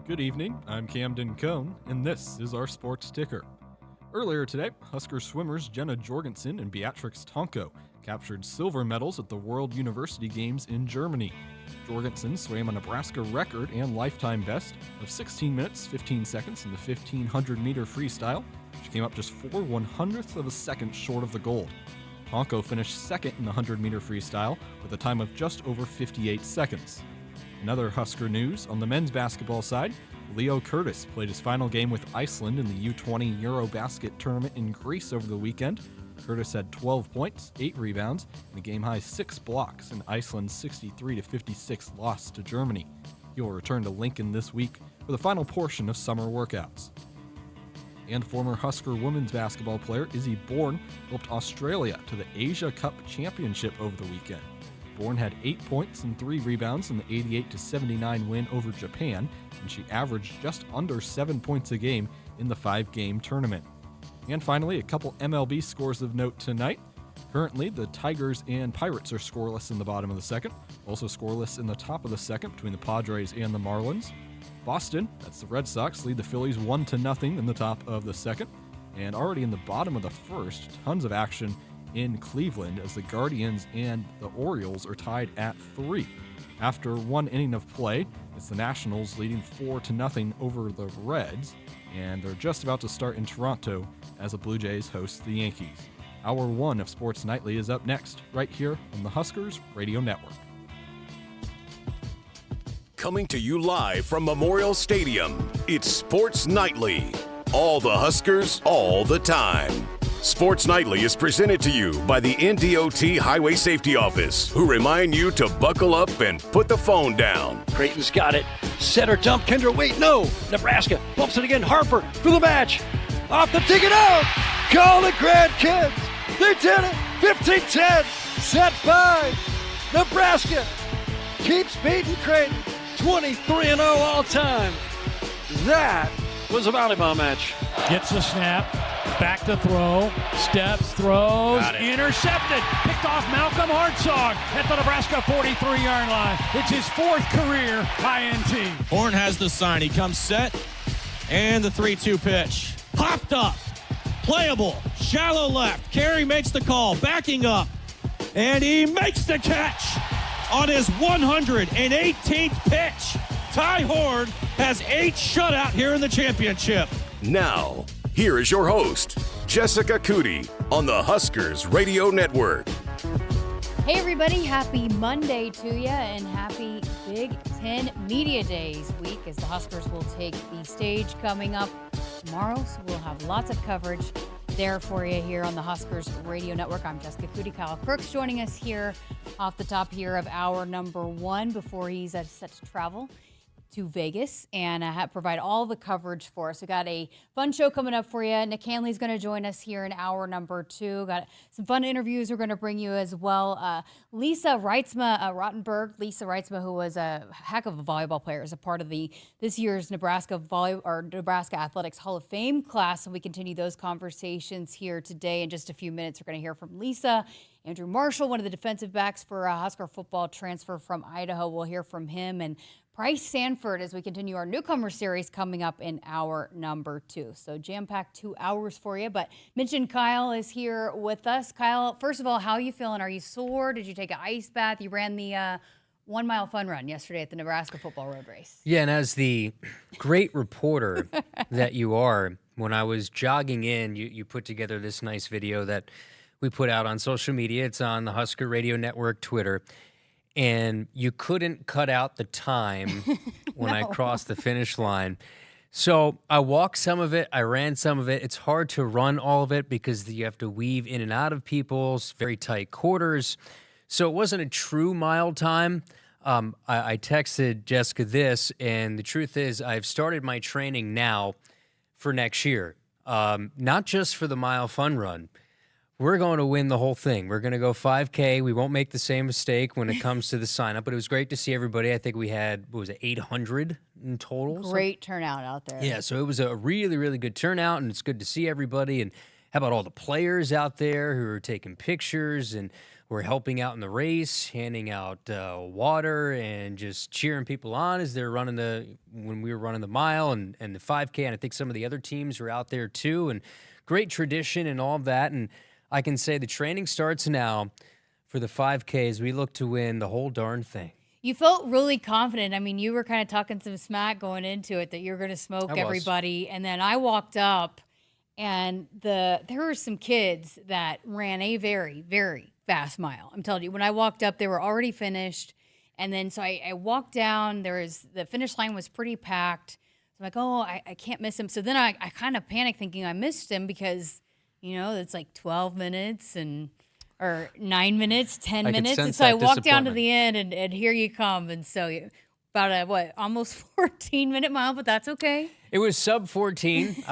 Good evening, I'm Camden Cohn, and this is our Sports Ticker. Earlier today, Husker swimmers Jenna Jorgensen and Beatrix Tonko captured silver medals at the World University Games in Germany. Jorgensen swam a Nebraska record and lifetime best of 16 minutes, 15 seconds in the 1500-meter freestyle. She came up just 4/100ths of a second short of the gold. Tonko finished second in the 100-meter freestyle with a time of just over 58 seconds. In other Husker news, on the men's basketball side, Leo Curtis played his final game with Iceland in the U20 Eurobasket tournament in Greece over the weekend. Curtis had 12 points, 8 rebounds, and a game-high 6 blocks in Iceland's 63-56 loss to Germany. He will return to Lincoln this week for the final portion of summer workouts. And former Husker women's basketball player Izzy Bourne helped Australia to the Asia Cup Championship over the weekend. Bourne had 8 points and 3 rebounds in the 88-79 win over Japan, and she averaged just under 7 points a game in the 5-game tournament. And finally, a couple MLB scores of note tonight. Currently, the Tigers and Pirates are scoreless in the bottom of the second, also scoreless in the top of the second between the Padres and the Marlins. Boston, that's the Red Sox, lead the Phillies 1-0 in the top of the second. And already in the bottom of the first, tons of action in Cleveland as the Guardians and the Orioles are tied at 3. After one inning of play, it's the Nationals leading 4-0 over the Reds, and they're just about to start in Toronto as the Blue Jays host the Yankees. Hour 1 of Sports Nightly is up next, right here on the Huskers Radio Network. Coming to you live from Memorial Stadium, it's Sports Nightly. All the Huskers, all the time. Sports Nightly is presented to you by the NDOT Highway Safety Office, who remind you to buckle up and put the phone down. Creighton's got it. Center dump. Kendra, wait, no. Nebraska bumps it again. Harper for the match. Off the ticket out. Call the Grand Kids. They did it. 15-10. Set 5. Nebraska keeps beating Creighton. 23-0 all time. That was a volleyball match. Gets the snap. Back to throw, steps, throws, intercepted, picked off Malcolm Hartzog at the Nebraska 43-yard line. It's his 4th career INT. Horn has the sign. He comes set, and the 3-2 pitch. Popped up, playable, shallow left. Carey makes the call, backing up, and he makes the catch on his 118th pitch. Ty Horn has 8 shutout here in the championship. Now, here is your host, Jessica Coody, on the Huskers Radio Network. Hey everybody, happy Monday to you and happy Big Ten Media Days week as the Huskers will take the stage coming up tomorrow. So we'll have lots of coverage there for you here on the Huskers Radio Network. I'm Jessica Coody. Kyle Crooks joining us here off the top here of hour number 1 before he's set to travel to Vegas and provide all the coverage for us. We got a fun show coming up for you. Nick Hanley's going to join us here in hour number 2. Got some fun interviews we're going to bring you as well. Lisa Ritzma, Rautenberg. Lisa Ritzma, who was a heck of a volleyball player, is a part of this year's Nebraska Athletics Hall of Fame class. And we continue those conversations here today. In just a few minutes, we're going to hear from Lisa. Andrew Marshall, one of the defensive backs for Husker football, transfer from Idaho. We'll hear from him. And Pryce Sanford as we continue our newcomer series coming up in hour number 2. So jam-packed 2 hours for you. But mentioned Kyle is here with us. Kyle, first of all, how are you feeling? Are you sore? Did you take an ice bath? You ran the 1-mile fun run yesterday at the Nebraska football road race. Yeah, and as the great reporter that you are, when I was jogging in, you put together this nice video that we put out on social media. It's on the Husker Radio Network Twitter. And you couldn't cut out the time when I crossed the finish line. So I walked some of it. I ran some of it. It's hard to run all of it because you have to weave in and out of people's very tight quarters. So it wasn't a true mile time. I texted Jessica this, and the truth is I've started my training now for next year, not just for the mile fun run. We're going to win the whole thing. We're going to go 5K. We won't make the same mistake when it comes to the sign-up, but it was great to see everybody. I think we had, 800 in total? Great turnout out there. Yeah, so it was a really, really good turnout, and it's good to see everybody. And how about all the players out there who are taking pictures? And were helping out in the race, handing out water, and just cheering people on as they're running when we were running the mile and the 5K. And I think some of the other teams were out there too. And great tradition and all of that. And I can say the training starts now for the 5K as we look to win the whole darn thing. You felt really confident. I mean, you were kind of talking some smack going into it that you were going to smoke everybody. And then I walked up, and there were some kids that ran a very, very fast mile. I'm telling you, when I walked up, they were already finished. And then so I walked down. The finish line was pretty packed. So I'm like, oh, I can't miss him. So then I kind of panicked thinking I missed him because, it's like 12 minutes or 9 minutes, 10 minutes. And so I walked down to the end, and here you come. And so about almost 14-minute mile, but that's okay. It was sub 14.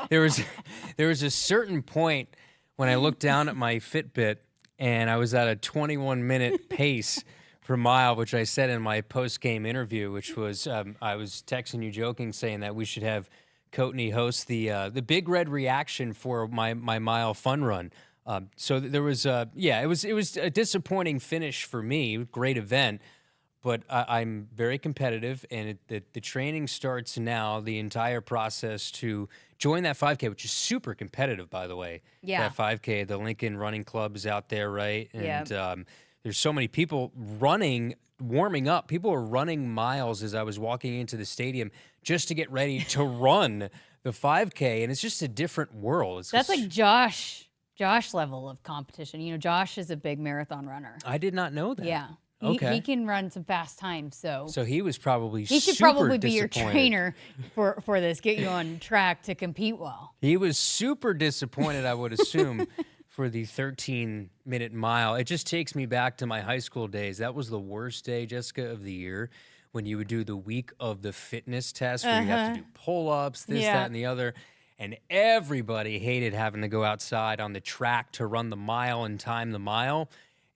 There was a certain point when I looked down at my Fitbit and I was at a 21-minute pace per mile, which I said in my post-game interview, which was I was texting you joking, saying that we should have Coody host the Big Red reaction for my mile fun run. So there was it was a disappointing finish for me. Great event. But I'm very competitive, and the training starts now, the entire process to join that 5K, which is super competitive, by the way. Yeah. That 5K, the Lincoln Running Club is out there, right? And there's so many people warming up. People are running miles as I was walking into the stadium just to get ready to run the 5K, and it's just a different world. That's like Josh level of competition. Josh is a big marathon runner. I did not know that. Yeah. Okay. He can run some fast times, so he was probably he should super probably be your disappointed. trainer for this, get you on track to compete well. He was super disappointed, I would assume, for the 13-minute mile. It just takes me back to my high school days. That was the worst day, Jessica, of the year, when you would do the week of the fitness test, where you have to do pull-ups, this, that, and the other. And everybody hated having to go outside on the track to run the mile and time the mile.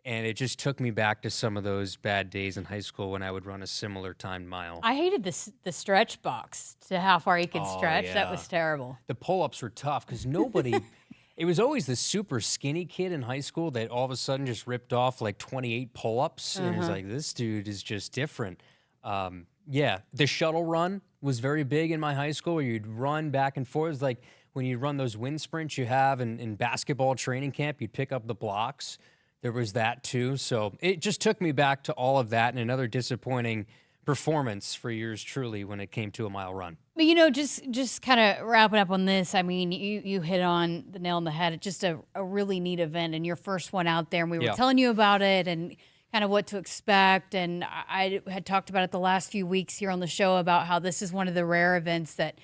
And it just took me back to some of those bad days in high school when I would run a similar timed mile. I hated the stretch box to how far you could stretch. Yeah. That was terrible. The pull-ups were tough because nobody – it was always the super skinny kid in high school that all of a sudden just ripped off like 28 pull-ups. And it was like, this dude is just different. The shuttle run was very big in my high school where you'd run back and forth. It was like when you run those wind sprints you have in basketball training camp, you'd pick up the blocks. There was that too. So it just took me back to all of that and another disappointing performance for yours truly when it came to a mile run. But, just kind of wrapping up on this, I mean, you hit on the nail on the head. It's just a really neat event and your first one out there. And we were telling you about it and kind of what to expect. And I had talked about it the last few weeks here on the show about how this is one of the rare events that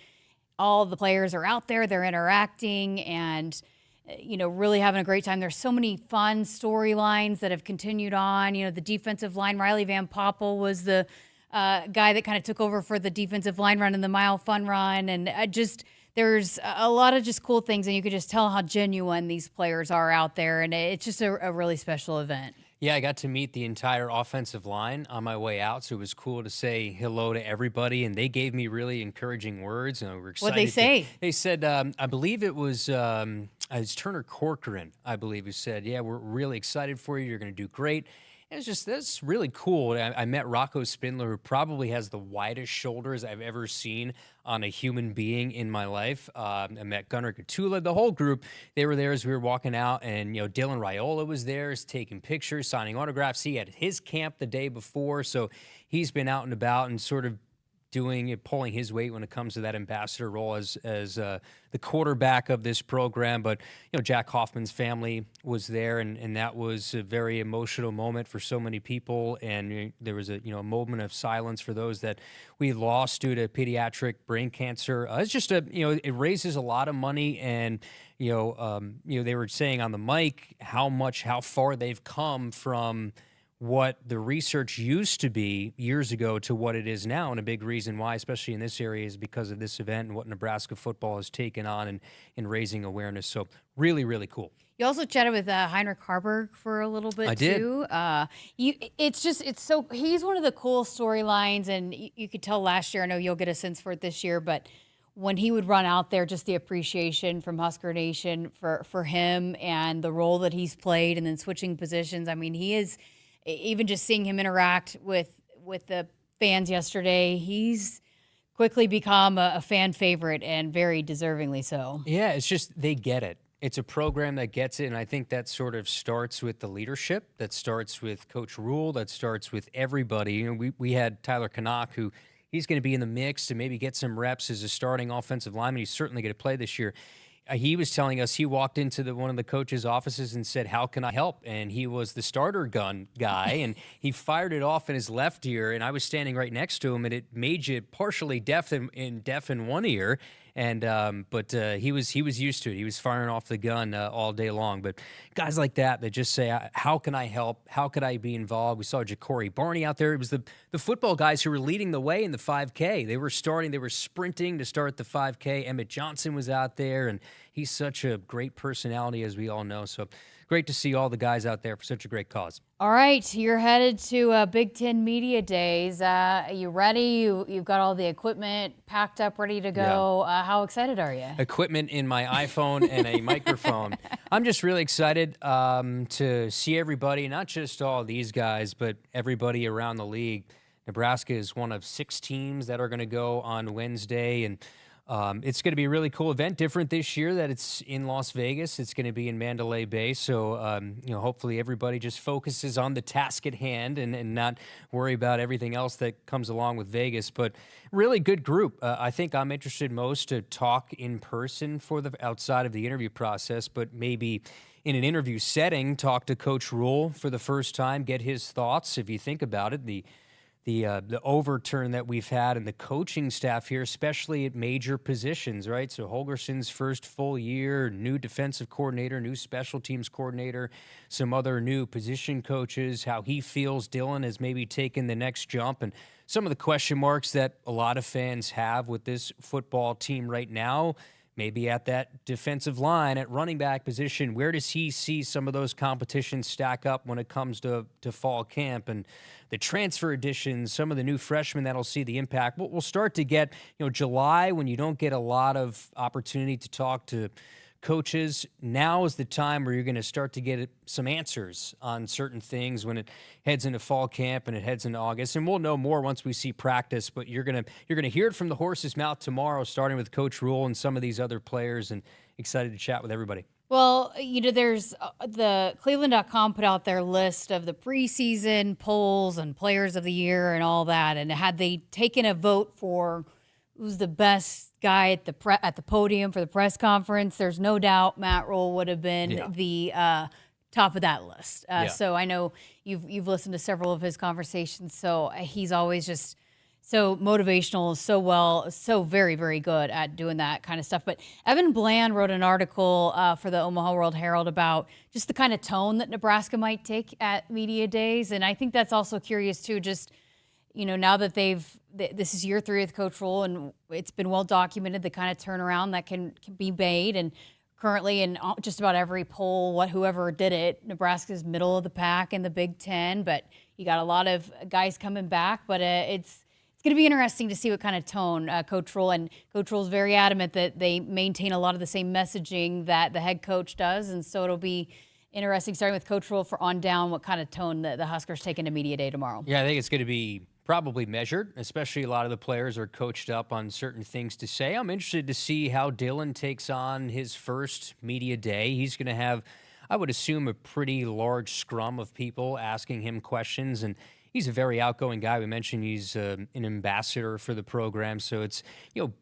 all the players are out there, they're interacting and really having a great time. There's so many fun storylines that have continued on. The defensive line, Riley Van Poppel was the guy that kind of took over for the defensive line run in the mile fun run. And there's a lot of just cool things. And you could just tell how genuine these players are out there. And it's just a really special event. Yeah, I got to meet the entire offensive line on my way out, so it was cool to say hello to everybody, and they gave me really encouraging words, and we were excited. What'd they say? They said, I believe it was Turner Corcoran, I believe, who said, yeah, we're really excited for you. You're going to do great. And that's really cool. I met Rocco Spindler, who probably has the widest shoulders I've ever seen on a human being in my life. I met Gunnar Gatula, the whole group. They were there as we were walking out, and Dylan Raiola was there, taking pictures, signing autographs. He had his camp the day before, so he's been out and about and sort of pulling his weight when it comes to that ambassador role as the quarterback of this program. But Jack Hoffman's family was there, and that was a very emotional moment for so many people. And there was a moment of silence for those that we lost due to pediatric brain cancer. It's just it raises a lot of money, and they were saying on the mic how far they've come from what the research used to be years ago to what it is now. And a big reason why, especially in this area, is because of this event and what Nebraska football has taken on in raising awareness. So really, really cool. You also chatted with Heinrich Harburg for a little bit, too. He's one of the cool storylines, and you could tell last year, I know you'll get a sense for it this year, but when he would run out there, just the appreciation from Husker Nation for him and the role that he's played, and then switching positions. I mean, he is, even just seeing him interact with the fans yesterday, he's quickly become a fan favorite, and very deservingly so. Yeah, it's just they get it. It's a program that gets it, and I think that sort of starts with the leadership. That starts with Coach Rule. That starts with everybody. You know, we had Tyler Canuck, who he's going to be in the mix to maybe get some reps as a starting offensive lineman. He's certainly going to play this year. He was telling us he walked into one of the coach's offices and said, "How can I help?" And he was the starter gun guy, and he fired it off in his left ear. And I was standing right next to him, and it made you partially deaf in one ear. And but he was used to it. He was firing off the gun all day long. But guys like that just say, "How can I help? How could I be involved?" We saw Ja'Cory Barney out there. It was the football guys who were leading the way in the 5K. They were sprinting to start the 5K. Emmett Johnson was out there, and he's such a great personality, as we all know. So great to see all the guys out there for such a great cause. All right, you're headed to Big Ten Media Days. Are you ready? You've got all the equipment packed up, ready to go. Yeah. How excited are you? Equipment in my iPhone and a microphone. I'm just really excited to see everybody, not just all these guys, but everybody around the league. Nebraska is one of 6 teams that are going to go on Wednesday, and it's going to be a really cool event, different this year that it's in Las Vegas. It's going to be in Mandalay Bay. So, hopefully everybody just focuses on the task at hand and not worry about everything else that comes along with Vegas. But really good group. I think I'm interested most to talk in person for the outside of the interview process, but maybe in an interview setting, talk to Coach Rule for the first time, get his thoughts. If you think about it, the overturn that we've had in the coaching staff here, especially at major positions, right? So Holgerson's first full year, new defensive coordinator, new special teams coordinator, some other new position coaches, how he feels Dylan has maybe taken the next jump, and some of the question marks that a lot of fans have with this football team right now. Maybe at that defensive line, at running back position, where does he see some of those competitions stack up when it comes to fall camp and the transfer additions, some of the new freshmen that'll see the impact? We'll start to get, July, when you don't get a lot of opportunity to talk to coaches. Now is the time where you're going to start to get some answers on certain things when it heads into fall camp and it heads into August. And we'll know more once we see practice, but you're going to hear it from the horse's mouth tomorrow, starting with Coach Rule and some of these other players, and excited to chat with everybody. Well, there's the Cleveland.com put out their list of the preseason polls and players of the year and all that. And had they taken a vote for who's the best guy at the podium for the press conference, there's no doubt Matt Rule would have been the top of that list. So I know you've listened to several of his conversations. So he's always just so motivational, so very, very good at doing that kind of stuff. But Evan Bland wrote an article for the Omaha World Herald about just the kind of tone that Nebraska might take at media days. And I think that's also curious too, just, now that this is year 3 with Coach Rule, and it's been well documented, the kind of turnaround that can be made. And currently in just about every poll, whoever did it, Nebraska's middle of the pack in the Big Ten, but you got a lot of guys coming back. But it's going to be interesting to see what kind of tone Coach Rule is very adamant that they maintain a lot of the same messaging that the head coach does. And so it'll be interesting, starting with Coach Rule on down, what kind of tone the Huskers take into media day tomorrow. Yeah, I think it's going to be probably measured, especially a lot of the players are coached up on certain things to say. I'm interested to see how Dylan takes on his first media day. He's going to have, I would assume, a pretty large scrum of people asking him questions, and he's a very outgoing guy. We mentioned he's an ambassador for the program, so it's,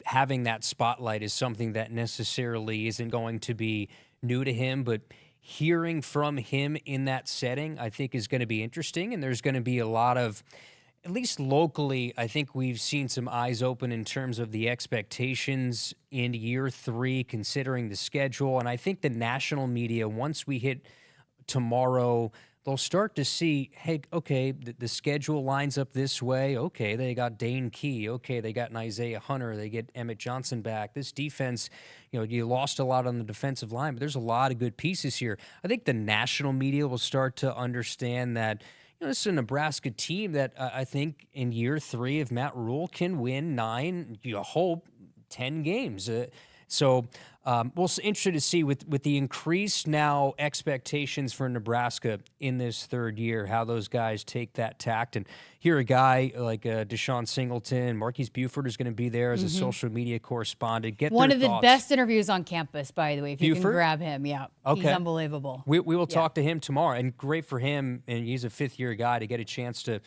having that spotlight is something that necessarily isn't going to be new to him, but hearing from him in that setting, I think, is going to be interesting, and there's going to be a lot of, at least locally, I think we've seen some eyes open in terms of the expectations in year 3, considering the schedule. And I think the national media, once we hit tomorrow, they'll start to see, hey, okay, the schedule lines up this way. Okay, they got Dane Key. Okay, they got an Isaiah Hunter. They get Emmett Johnson back. This defense, you lost a lot on the defensive line, but there's a lot of good pieces here. I think the national media will start to understand that, this is a Nebraska team that I think in year 3 of Matt Rule can win 9, you hope, 10 games. So we'll be interested to see with the increased now expectations for Nebraska in this third year, how those guys take that tact. And here a guy like Deshaun Singleton, Marquise Buford is going to be there as a social media correspondent. Get one their of the thoughts. best interviews on campus, by the way, if you can Buford? grab him. Yeah, Okay. he's unbelievable. We will talk to him tomorrow, and great for him, and he's a fifth-year guy to get a chance to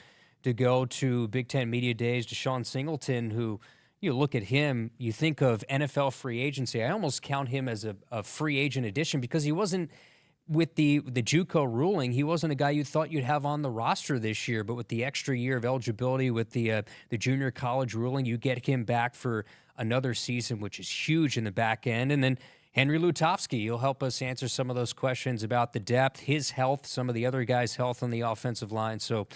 go to Big Ten Media Days. Deshaun Singleton, who you look at him, you think of NFL free agency. I almost count him as a free agent addition because he wasn't, with the JUCO ruling, he wasn't a guy you thought you'd have on the roster this year. But with the extra year of eligibility, with the junior college ruling, you get him back for another season, which is huge in the back end. And then Henry Lutovsky, he'll help us answer some of those questions about the depth, his health, some of the other guys' health on the offensive line. So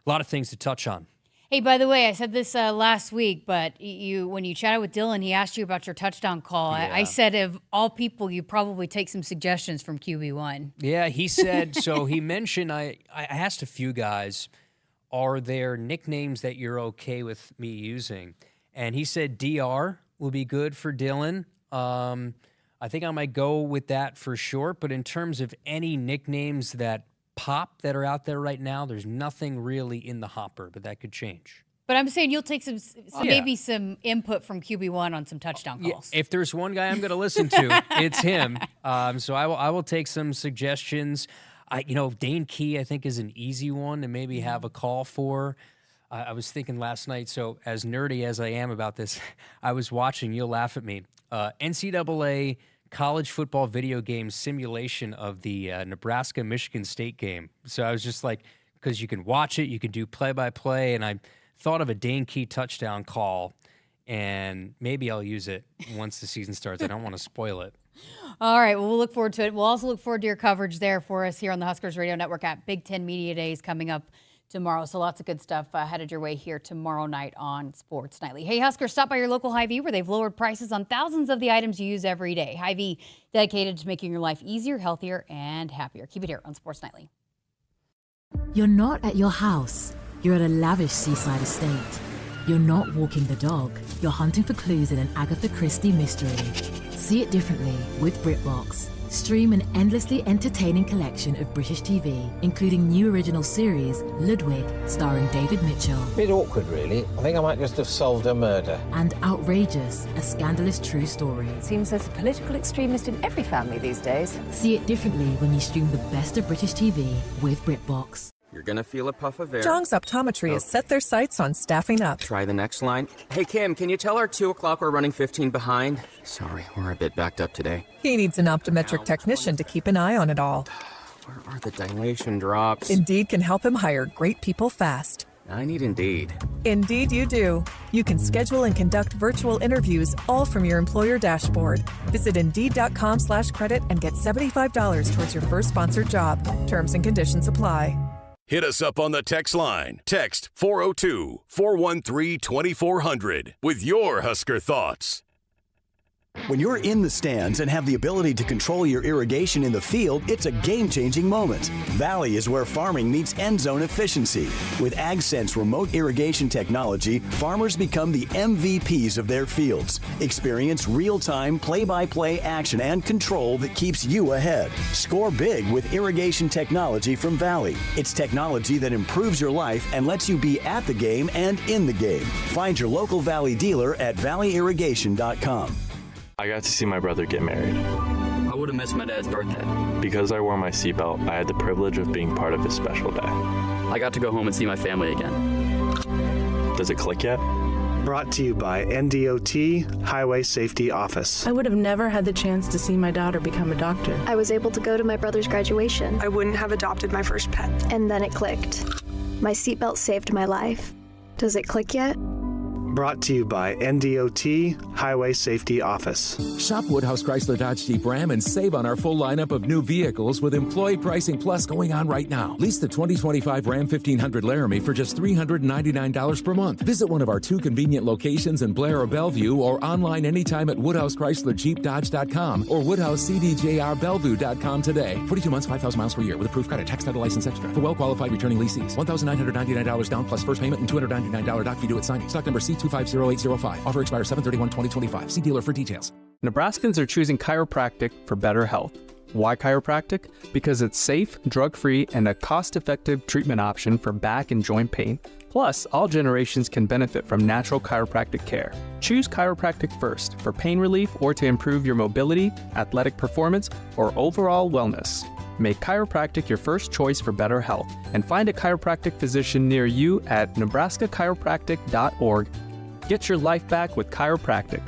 a lot of things to touch on. Hey, by the way, I said this last week, but when you chatted with Dylan, he asked you about your touchdown call. Yeah. I said, of all people, you probably take some suggestions from QB1. Yeah, he said, so he mentioned, I asked a few guys, are there nicknames that you're okay with me using? And he said DR will be good for Dylan. I think I might go with that for short, but in terms of any nicknames that pop that are out there right now, there's nothing really in the hopper, but that could change. But I'm saying you'll take maybe some input from QB1 on some touchdown calls. Yeah, if there's one guy I'm going to listen to, it's him. So I will take some suggestions. Dane Key, I think, is an easy one to maybe have a call for. I was thinking last night, so as nerdy as I am about this, I was watching, you'll laugh at me, NCAA college football video game simulation of the Nebraska-Michigan State game. So I was just like, because you can watch it, you can do play-by-play, and I thought of a Dane Key touchdown call, and maybe I'll use it once the season starts. I don't want to spoil it. All right, well, we'll look forward to it. We'll also look forward to your coverage there for us here on the Huskers Radio Network at Big Ten Media Days coming up tomorrow. So lots of good stuff headed your way here tomorrow night on Sports Nightly. Hey, Huskers, stop by your local Hy-Vee where they've lowered prices on thousands of the items you use every day. Hy-Vee, dedicated to making your life easier, healthier, and happier. Keep it here on Sports Nightly. You're not at your house. You're at a lavish seaside estate. You're not walking the dog. You're hunting for clues in an Agatha Christie mystery. See it differently with BritBox. Stream an endlessly entertaining collection of British TV, including new original series, Ludwig, starring David Mitchell. Bit awkward, really. I think I might just have solved a murder. And Outrageous, a scandalous true story. Seems there's a political extremist in every family these days. See it differently when you stream the best of British TV with BritBox. You're gonna feel a puff of air. Jong's Optometry has set their sights on staffing up. Try the next line. Hey, Kim, can you tell our 2 o'clock we're running 15 behind? Sorry, we're a bit backed up today. He needs an optometric technician to keep an eye on it all. Where are the dilation drops? Indeed can help him hire great people fast. I need Indeed. Indeed you do. You can schedule and conduct virtual interviews all from your employer dashboard. Visit Indeed.com/credit and get $75 towards your first sponsored job. Terms and conditions apply. Hit us up on the text line. Text 402-413-2400 with your Husker thoughts. When you're in the stands and have the ability to control your irrigation in the field, it's a game-changing moment. Valley is where farming meets end zone efficiency. With AgSense remote irrigation technology, farmers become the MVPs of their fields. Experience real-time, play-by-play action and control that keeps you ahead. Score big with irrigation technology from Valley. It's technology that improves your life and lets you be at the game and in the game. Find your local Valley dealer at valleyirrigation.com. I got to see my brother get married. I would have missed my dad's birthday. Because I wore my seatbelt, I had the privilege of being part of his special day. I got to go home and see my family again. Does it click yet? Brought to you by NDOT Highway Safety Office. I would have never had the chance to see my daughter become a doctor. I was able to go to my brother's graduation. I wouldn't have adopted my first pet. And then it clicked. My seatbelt saved my life. Does it click yet? Brought to you by NDOT Highway Safety Office. Shop Woodhouse Chrysler Dodge Jeep Ram and save on our full lineup of new vehicles with Employee Pricing Plus going on right now. Lease the 2025 Ram 1500 Laramie for just $399 per month. Visit one of our 2 convenient locations in Blair or Bellevue or online anytime at WoodhouseChryslerJeepDodge.com or WoodhouseCDJRBellevue.com today. 42 months, 5,000 miles per year with approved credit, tax title license extra. For well-qualified returning leasees, $1,999 down plus first payment and $299 doc fee due at signing. Stock number C2 888-250-0805. Offer expires 7/31/2025. See dealer for details. Nebraskans are choosing chiropractic for better health. Why chiropractic? Because it's safe, drug-free, and a cost-effective treatment option for back and joint pain. Plus, all generations can benefit from natural chiropractic care. Choose chiropractic first for pain relief or to improve your mobility, athletic performance, or overall wellness. Make chiropractic your first choice for better health and find a chiropractic physician near you at nebraskachiropractic.org. Get your life back with chiropractic.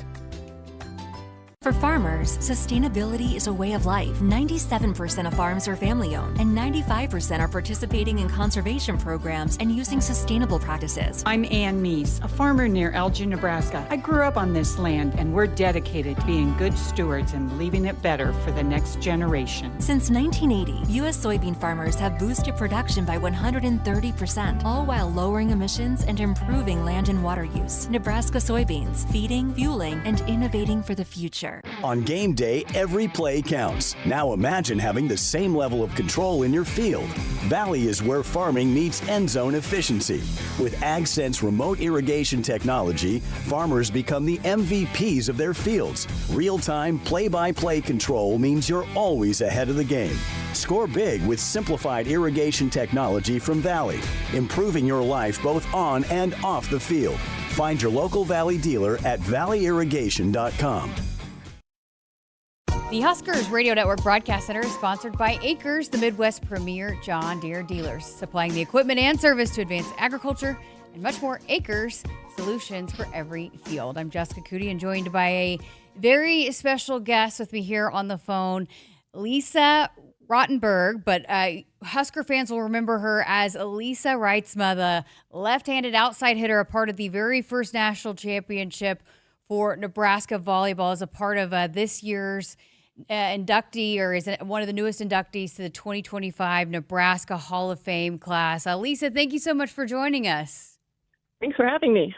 For farmers, sustainability is a way of life. 97% of farms are family-owned, and 95% are participating in conservation programs and using sustainable practices. I'm Ann Meese, a farmer near Elgin, Nebraska. I grew up on this land, and we're dedicated to being good stewards and leaving it better for the next generation. Since 1980, U.S. soybean farmers have boosted production by 130%, all while lowering emissions and improving land and water use. Nebraska soybeans, feeding, fueling, and innovating for the future. On game day, every play counts. Now imagine having the same level of control in your field. Valley is where farming meets end zone efficiency. With AgSense remote irrigation technology, farmers become the MVPs of their fields. Real-time, play-by-play control means you're always ahead of the game. Score big with simplified irrigation technology from Valley, improving your life both on and off the field. Find your local Valley dealer at valleyirrigation.com. The Huskers Radio Network Broadcast Center is sponsored by Akrs, the Midwest premier John Deere dealers, supplying the equipment and service to advance agriculture and much more. Akrs, solutions for every field. I'm Jessica Coody, and joined by a very special guest with me here on the phone, Lisa Rautenberg, but Husker fans will remember her as Lisa Ritzma, the left-handed outside hitter, a part of the very first national championship for Nebraska volleyball, as a part of this year's inductee, or is one of the newest inductees to the 2025 Nebraska Hall of Fame class. Lisa, thank you so much for joining us. Thanks for having me.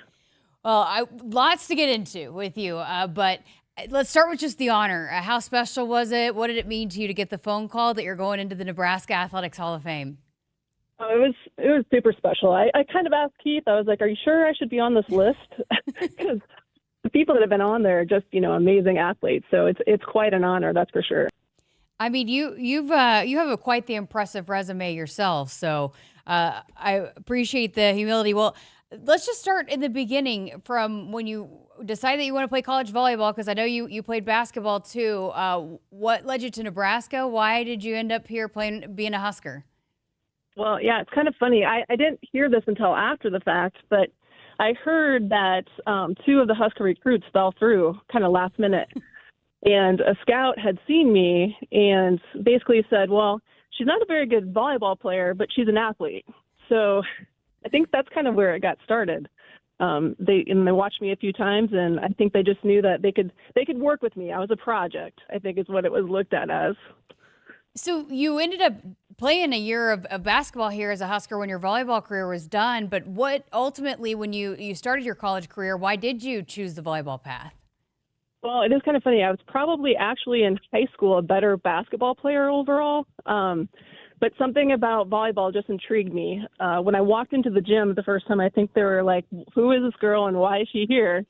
Well, lots to get into with you, but let's start with just the honor. How special was it? What did it mean to you to get the phone call that you're going into the Nebraska Athletics Hall of Fame? It was super special. I kind of asked Keith, I was like, are you sure I should be on this list? Because the people that have been on there are just, amazing athletes. So it's quite an honor, that's for sure. I mean, you have quite the impressive resume yourself. So I appreciate the humility. Well, let's just start in the beginning, from when you decided that you want to play college volleyball, because I know you played basketball too. What led you to Nebraska? Why did you end up here being a Husker? Well, yeah, it's kind of funny. I didn't hear this until after the fact, but I heard that two of the Husker recruits fell through kind of last minute. And a scout had seen me and basically said, well, she's not a very good volleyball player, but she's an athlete. So I think that's kind of where it got started. They watched me a few times, and I think they just knew that they could work with me. I was a project, I think is what it was looked at as. So you ended up playing a year of basketball here as a Husker when your volleyball career was done. But what ultimately, when you started your college career, why did you choose the volleyball path? Well, it is kind of funny. I was probably actually in high school a better basketball player overall. But something about volleyball just intrigued me. When I walked into the gym the first time, I think they were like, who is this girl and why is she here?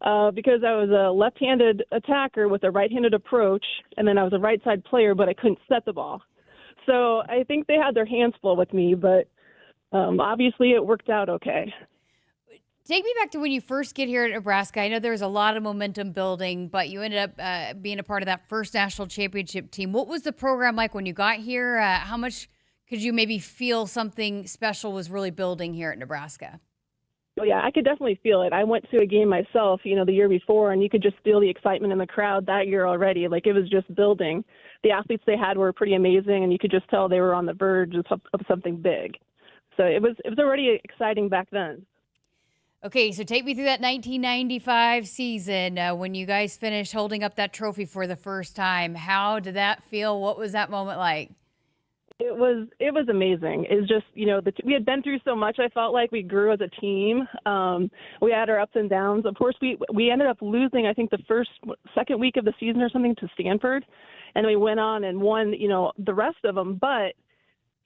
Because I was a left-handed attacker with a right-handed approach, and then I was a right-side player, but I couldn't set the ball. So I think they had their hands full with me, but obviously it worked out okay. Take me back to when you first get here at Nebraska. I know there was a lot of momentum building, but you ended up being a part of that first national championship team. What was the program like when you got here? How much could you maybe feel something special was really building here at Nebraska? Well, yeah, I could definitely feel it. I went to a game myself, the year before, and you could just feel the excitement in the crowd that year already. Like, it was just building. The athletes they had were pretty amazing, and you could just tell they were on the verge of something big. So it was already exciting back then. Okay, so take me through that 1995 season when you guys finished holding up that trophy for the first time. How did that feel? What was that moment like? It was amazing. It's just, we had been through so much. I felt like we grew as a team. We had our ups and downs. Of course, we ended up losing, I think, the second week of the season or something to Sanford. And we went on and won, the rest of them. But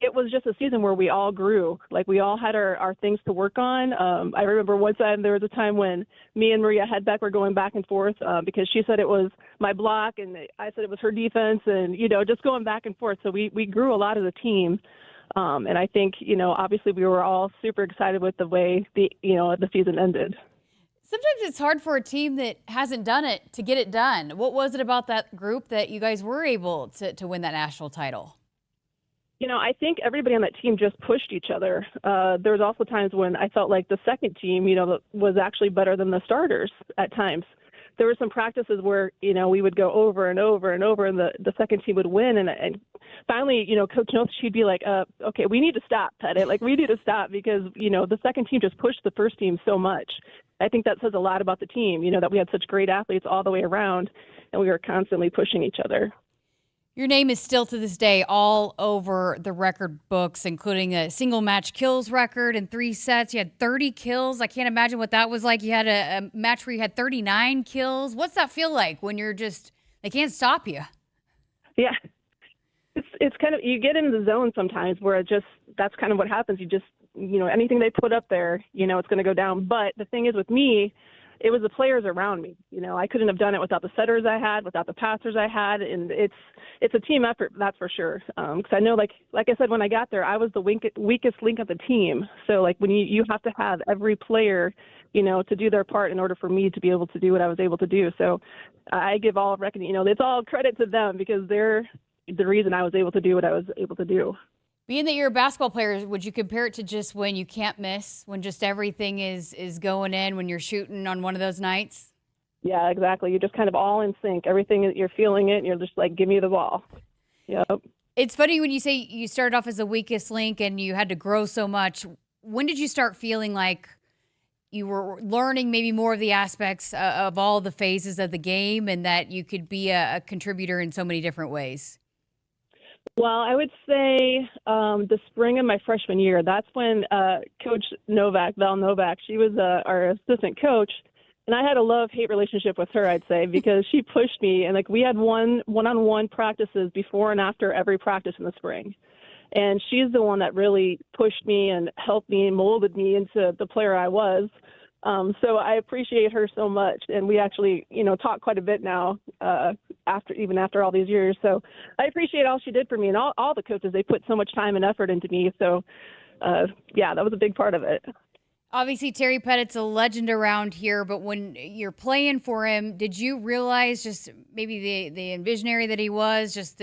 it was just a season where we all grew. Like, we all had our things to work on. I remember one time there was a time when me and Maria Hedbeck were going back and forth because she said it was my block and I said it was her defense, and, just going back and forth. So we grew a lot as a team. And I think, obviously we were all super excited with the way the season ended. Sometimes it's hard for a team that hasn't done it to get it done. What was it about that group that you guys were able to win that national title? I think everybody on that team just pushed each other. There was also times when I felt like the second team, was actually better than the starters at times. There were some practices where, we would go over and over and over, and the second team would win. And finally, Coach Noth, she'd be like, okay, we need to stop, Pettit. Like, we need to stop because, the second team just pushed the first team so much. I think that says a lot about the team, that we had such great athletes all the way around, and we were constantly pushing each other. Your name is still to this day all over the record books, including a single match kills record in 3 sets. You had 30 kills. I can't imagine what that was like. You had a match where you had 39 kills. What's that feel like when they can't stop you? Yeah. It's kind of, you get into the zone sometimes where that's kind of what happens. You just, anything they put up there, it's going to go down. But the thing is with me, it was the players around me. I couldn't have done it without the setters I had, without the passers I had, and it's a team effort, that's for sure. Because I know, like I said, when I got there, I was the weakest link of the team. So, like, when you have to have every player, to do their part in order for me to be able to do what I was able to do. So, I give all recognition. It's all credit to them because they're the reason I was able to do what I was able to do. Being that you're a basketball player, would you compare it to just when you can't miss, when just everything is going in, when you're shooting on one of those nights? Yeah, exactly. You're just kind of all in sync. Everything, you're feeling it, and you're just like, give me the ball. Yep. It's funny when you say you started off as the weakest link and you had to grow so much. When did you start feeling like you were learning maybe more of the aspects of all the phases of the game and that you could be a contributor in so many different ways? Well, I would say the spring of my freshman year, that's when Coach Val Novak, she was our assistant coach, and I had a love-hate relationship with her, I'd say, because she pushed me, and we had one-on-one practices before and after every practice in the spring. And she's the one that really pushed me and helped me and molded me into the player I was. So I appreciate her so much, and we actually, talk quite a bit now after all these years. So I appreciate all she did for me, and all the coaches. They put so much time and effort into me. So, that was a big part of it. Obviously, Terry Pettit's a legend around here, but when you're playing for him, did you realize just maybe the visionary that he was, just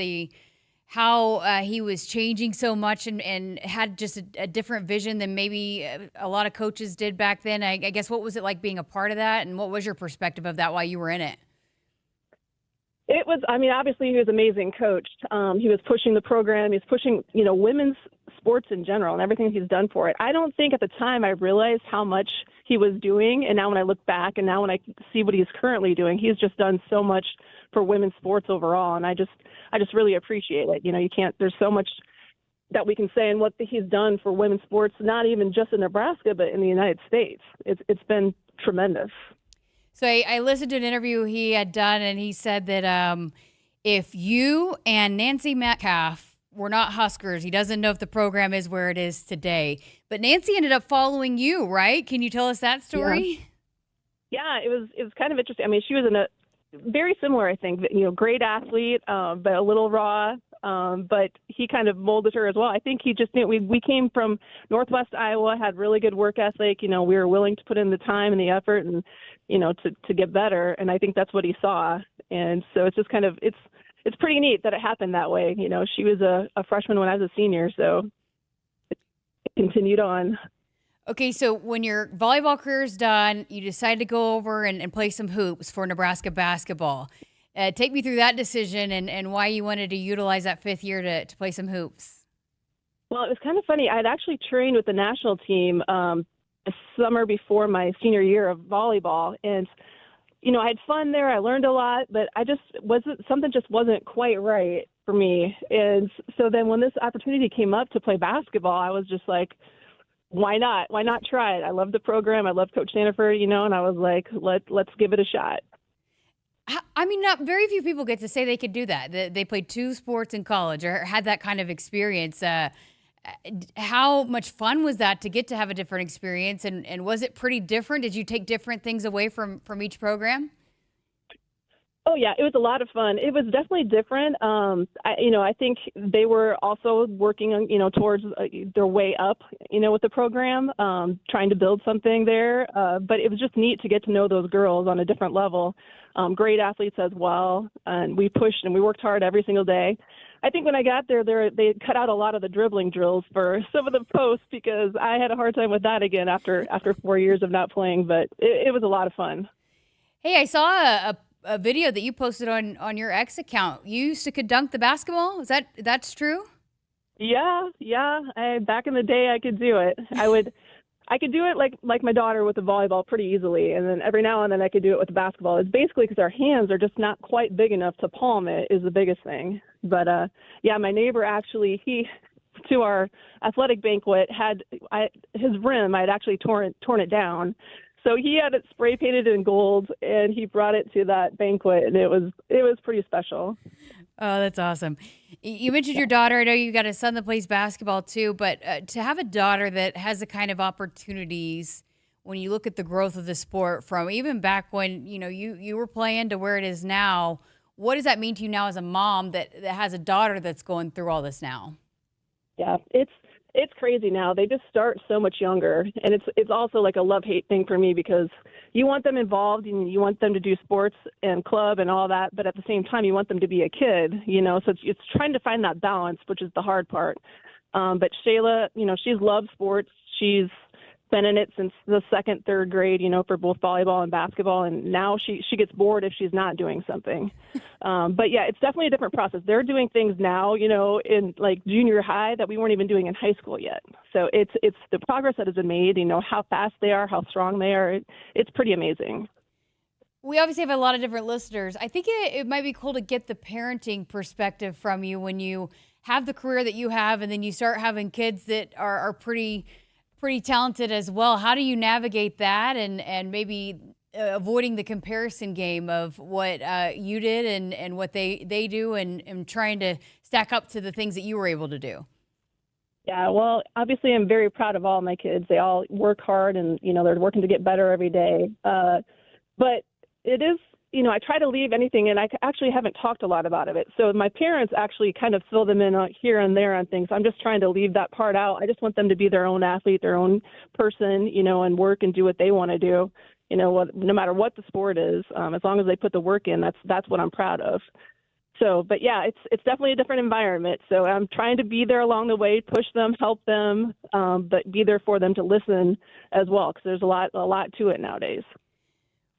how he was changing so much and had just a different vision than maybe a lot of coaches did back then? I guess, what was it like being a part of that, and what was your perspective of that while you were in it? It was, obviously he was an amazing coach. He was pushing the program. He's pushing, women's sports in general and everything he's done for it. I don't think at the time I realized how much he was doing. And now when I look back and now when I see what he's currently doing, he's just done so much for women's sports overall. And I just really appreciate it. There's so much that we can say and what he's done for women's sports, not even just in Nebraska, but in the United States. It's been tremendous. So I listened to an interview he had done, and he said that if you and Nancy Metcalf were not Huskers, he doesn't know if the program is where it is today. But Nancy ended up following you, right? Can you tell us that story? Yeah, it was kind of interesting. She was in a very similar, I think, great athlete, but a little raw. But he kind of molded her as well. I think he just knew we came from Northwest Iowa, had really good work ethic. We were willing to put in the time and the effort and, to get better. And I think that's what he saw. And so it's just kind of, it's pretty neat that it happened that way. She was a freshman when I was a senior, so it continued on. Okay, so when your volleyball career is done, you decide to go over and play some hoops for Nebraska basketball. Take me through that decision and why you wanted to utilize that fifth year to play some hoops. Well, it was kind of funny. I had actually trained with the national team the summer before my senior year of volleyball. And, I had fun there. I learned a lot, but something just wasn't quite right for me. And so then when this opportunity came up to play basketball, I was just like, why not? Why not try it? I love the program. I love Coach Sandfort, and I was like, let's give it a shot. Not very few people get to say they could do that. They played 2 sports in college or had that kind of experience. How much fun was that to get to have a different experience? And was it pretty different? Did you take different things away from each program? Oh yeah, it was a lot of fun. It was definitely different. I think they were also working on, towards their way up, with the program, trying to build something there. But it was just neat to get to know those girls on a different level. Great athletes as well, and we pushed and we worked hard every single day. I think when I got there, they cut out a lot of the dribbling drills for some of the posts because I had a hard time with that again after 4 years of not playing. But it was a lot of fun. Hey, I saw a video that you posted on your X account. You used to dunk the basketball. That's true? Yeah. Back in the day, I could do it. I could do it like my daughter with the volleyball pretty easily, and then every now and then I could do it with the basketball. It's basically because our hands are just not quite big enough to palm it is the biggest thing. But my neighbor actually, to our athletic banquet his rim. I had actually torn it down. So he had it spray painted in gold, and he brought it to that banquet, and it was pretty special. Oh, that's awesome. You mentioned your daughter. I know you got a son that plays basketball too, but to have a daughter that has the kind of opportunities when you look at the growth of the sport from even back when, you were playing to where it is now, what does that mean to you now as a mom that has a daughter that's going through all this now? Yeah, it's crazy now. They just start so much younger, and it's also like a love-hate thing for me because you want them involved and you want them to do sports and club and all that, but at the same time you want them to be a kid, so it's trying to find that balance, which is the hard part. But Shayla, she's loved sports. She's been in it since the second, third grade, for both volleyball and basketball. And now she gets bored if she's not doing something. But yeah, it's definitely a different process. They're doing things now, in like junior high that we weren't even doing in high school yet. So it's the progress that has been made, how fast they are, how strong they are. It's pretty amazing. We obviously have a lot of different listeners. I think it might be cool to get the parenting perspective from you when you have the career that you have and then you start having kids that are pretty talented as well. How do you navigate that and maybe avoiding the comparison game of what you did and what they do and trying to stack up to the things that you were able to do? Yeah, well, obviously I'm very proud of all my kids. They all work hard and, they're working to get better every day. But it is, I try to leave anything, and I actually haven't talked a lot about it. So my parents actually kind of fill them in here and there on things. I'm just trying to leave that part out. I just want them to be their own athlete, their own person, and work and do what they want to do, no matter what the sport is. As long as they put the work in, that's what I'm proud of. So, but yeah, it's definitely a different environment. So I'm trying to be there along the way, push them, help them, but be there for them to listen as well, because there's a lot to it nowadays.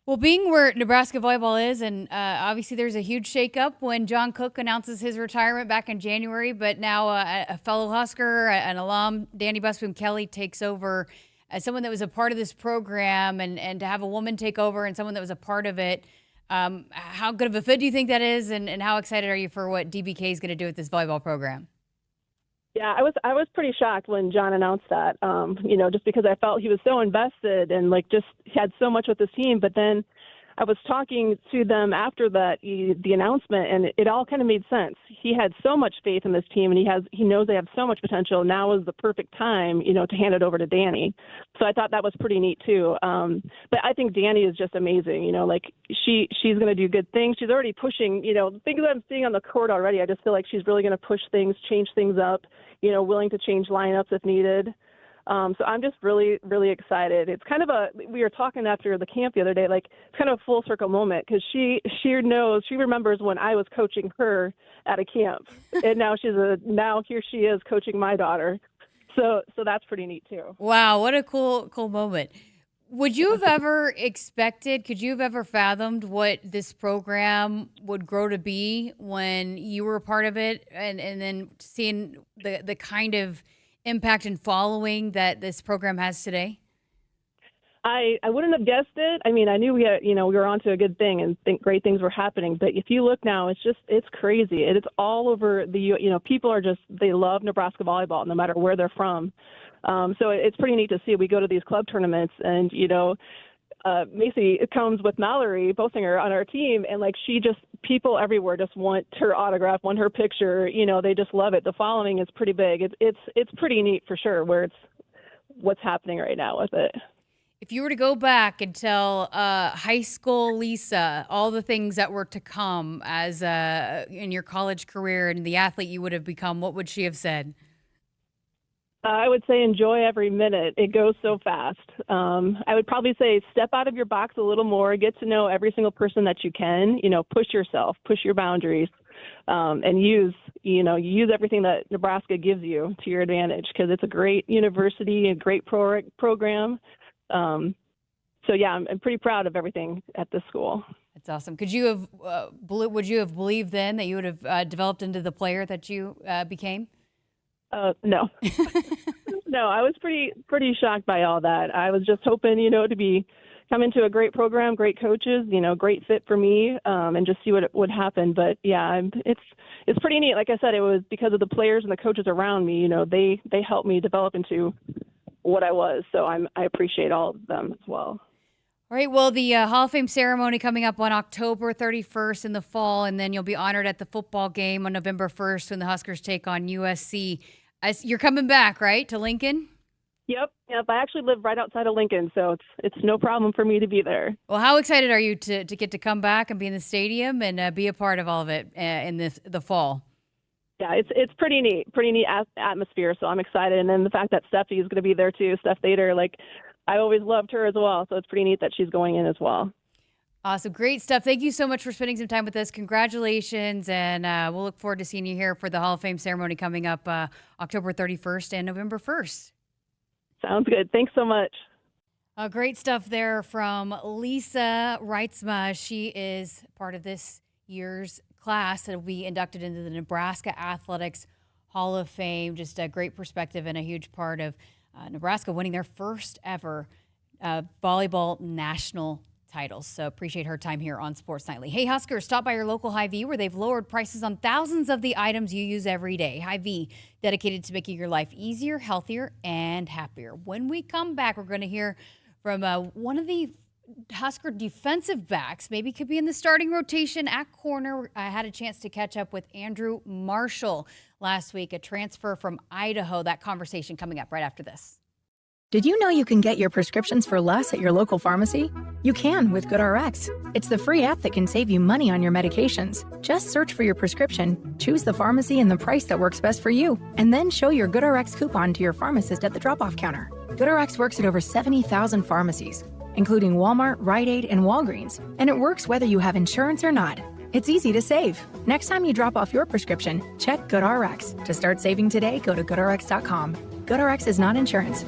Well, being where Nebraska volleyball is, and obviously there's a huge shakeup when John Cook announces his retirement back in January, but now a fellow Husker, an alum, Danny Busboom-Kelly, takes over as someone that was a part of this program, and to have a woman take over and someone that was a part of it. How good of a fit do you think that is, and how excited are you for what DBK is going to do with this volleyball program? Yeah, I was pretty shocked when John announced that, just because I felt he was so invested and just had so much with his team. But then I was talking to them after the announcement, and it all kind of made sense. He had so much faith in this team, and he knows they have so much potential. Now is the perfect time, to hand it over to Danny. So I thought that was pretty neat too. But I think Danny is just amazing. She's going to do good things. She's already pushing, things that I'm seeing on the court already. I just feel like she's really going to push things, change things up, willing to change lineups if needed. So I'm just really, really excited. It's kind of we were talking after the camp the other day, it's kind of a full circle moment because she remembers when I was coaching her at a camp, and now here she is coaching my daughter. So that's pretty neat too. Wow, what a cool moment. Would you have ever expected, could you have ever fathomed what this program would grow to be when you were a part of it, and then seeing the kind of impact and following that this program has today? I wouldn't have guessed it. I mean, I knew we were onto a good thing and think great things were happening. But if you look now, it's crazy. It's all over people they love Nebraska volleyball no matter where they're from. So it's pretty neat to see. We go to these club tournaments and, Macy comes with Mallory Bosinger on our team, and like people everywhere just want her autograph, want her picture. They just love it. The following is pretty big. It's pretty neat for sure. What's happening right now with it. If you were to go back and tell high school Lisa all the things that were to come as in your college career and the athlete you would have become, what would she have said? I would say enjoy every minute. It goes so fast. I would probably say step out of your box a little more, get to know every single person that you can, push yourself, push your boundaries, and use everything that Nebraska gives you to your advantage, because it's a great university, a great program. So yeah, I'm pretty proud of everything at this school. That's awesome. Would you have believed then that you would have developed into the player that you became? No. No, I was pretty shocked by all that. I was just hoping, to come into a great program, great coaches, great fit for me, and just see what would happen. But yeah, it's pretty neat. Like I said, it was because of the players and the coaches around me. They helped me develop into what I was. So I appreciate all of them as well. All right. Well, the Hall of Fame ceremony coming up on October 31st in the fall, and then you'll be honored at the football game on November 1st when the Huskers take on USC. You're coming back, right, to Lincoln? Yep. I actually live right outside of Lincoln, so it's no problem for me to be there. Well, how excited are you to get to come back and be in the stadium and be a part of all of it in the fall? Yeah, it's pretty neat atmosphere, so I'm excited. And then the fact that Steffi is going to be there too, Steph Thader, I always loved her as well, so it's pretty neat that she's going in as well. Awesome. Great stuff. Thank you so much for spending some time with us. Congratulations, and we'll look forward to seeing you here for the Hall of Fame ceremony coming up October 31st and November 1st. Sounds good. Thanks so much. Great stuff there from Lisa Ritzma. She is part of this year's class that will be inducted into the Nebraska Athletics Hall of Fame. Just a great perspective and a huge part of Nebraska winning their first ever volleyball national titles. So appreciate her time here on Sports Nightly. Hey, Huskers, stop by your local Hy-Vee where they've lowered prices on thousands of the items you use every day. Hy-Vee, dedicated to making your life easier, healthier, and happier. When we come back, we're going to hear from one of the Husker defensive backs, maybe could be in the starting rotation at corner. I had a chance to catch up with Andrew Marshall last week, a transfer from Idaho. That conversation coming up right after this. Did you know you can get your prescriptions for less at your local pharmacy? You can with GoodRx. It's the free app that can save you money on your medications. Just search for your prescription, choose the pharmacy and the price that works best for you, and then show your GoodRx coupon to your pharmacist at the drop-off counter. GoodRx works at over 70,000 pharmacies, including Walmart, Rite Aid, and Walgreens, and it works whether you have insurance or not. It's easy to save. Next time you drop off your prescription, check GoodRx. To start saving today, go to GoodRx.com. GoodRx is not insurance.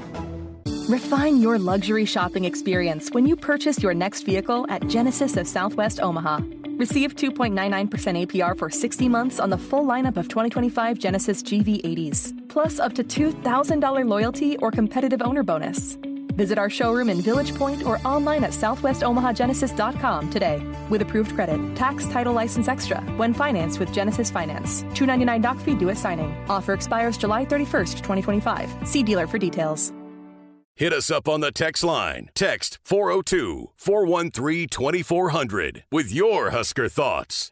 Refine your luxury shopping experience when you purchase your next vehicle at Genesis of Southwest Omaha. Receive 2.99% APR for 60 months on the full lineup of 2025 Genesis GV80s, plus up to $2,000 loyalty or competitive owner bonus. Visit our showroom in Village Point or online at southwestomahagenesis.com today. With approved credit, tax, title, license extra when financed with Genesis Finance. $299 doc fee due at signing. Offer expires July 31st, 2025. See dealer for details. Hit us up on the text line. Text 402-413-2400 with your Husker thoughts.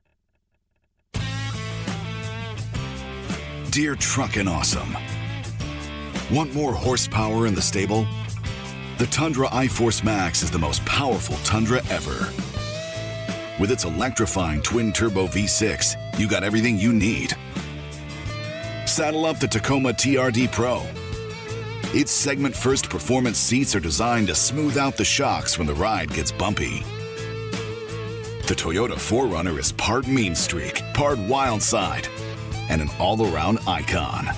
Dear Truckin' Awesome. Want more horsepower in the stable? The Tundra iForce Max is the most powerful Tundra ever. With its electrifying twin-turbo V6, you got everything you need. Saddle up the Tacoma TRD Pro. Its segment-first performance seats are designed to smooth out the shocks when the ride gets bumpy. The Toyota 4Runner is part mean streak, part wild side, and an all-around icon.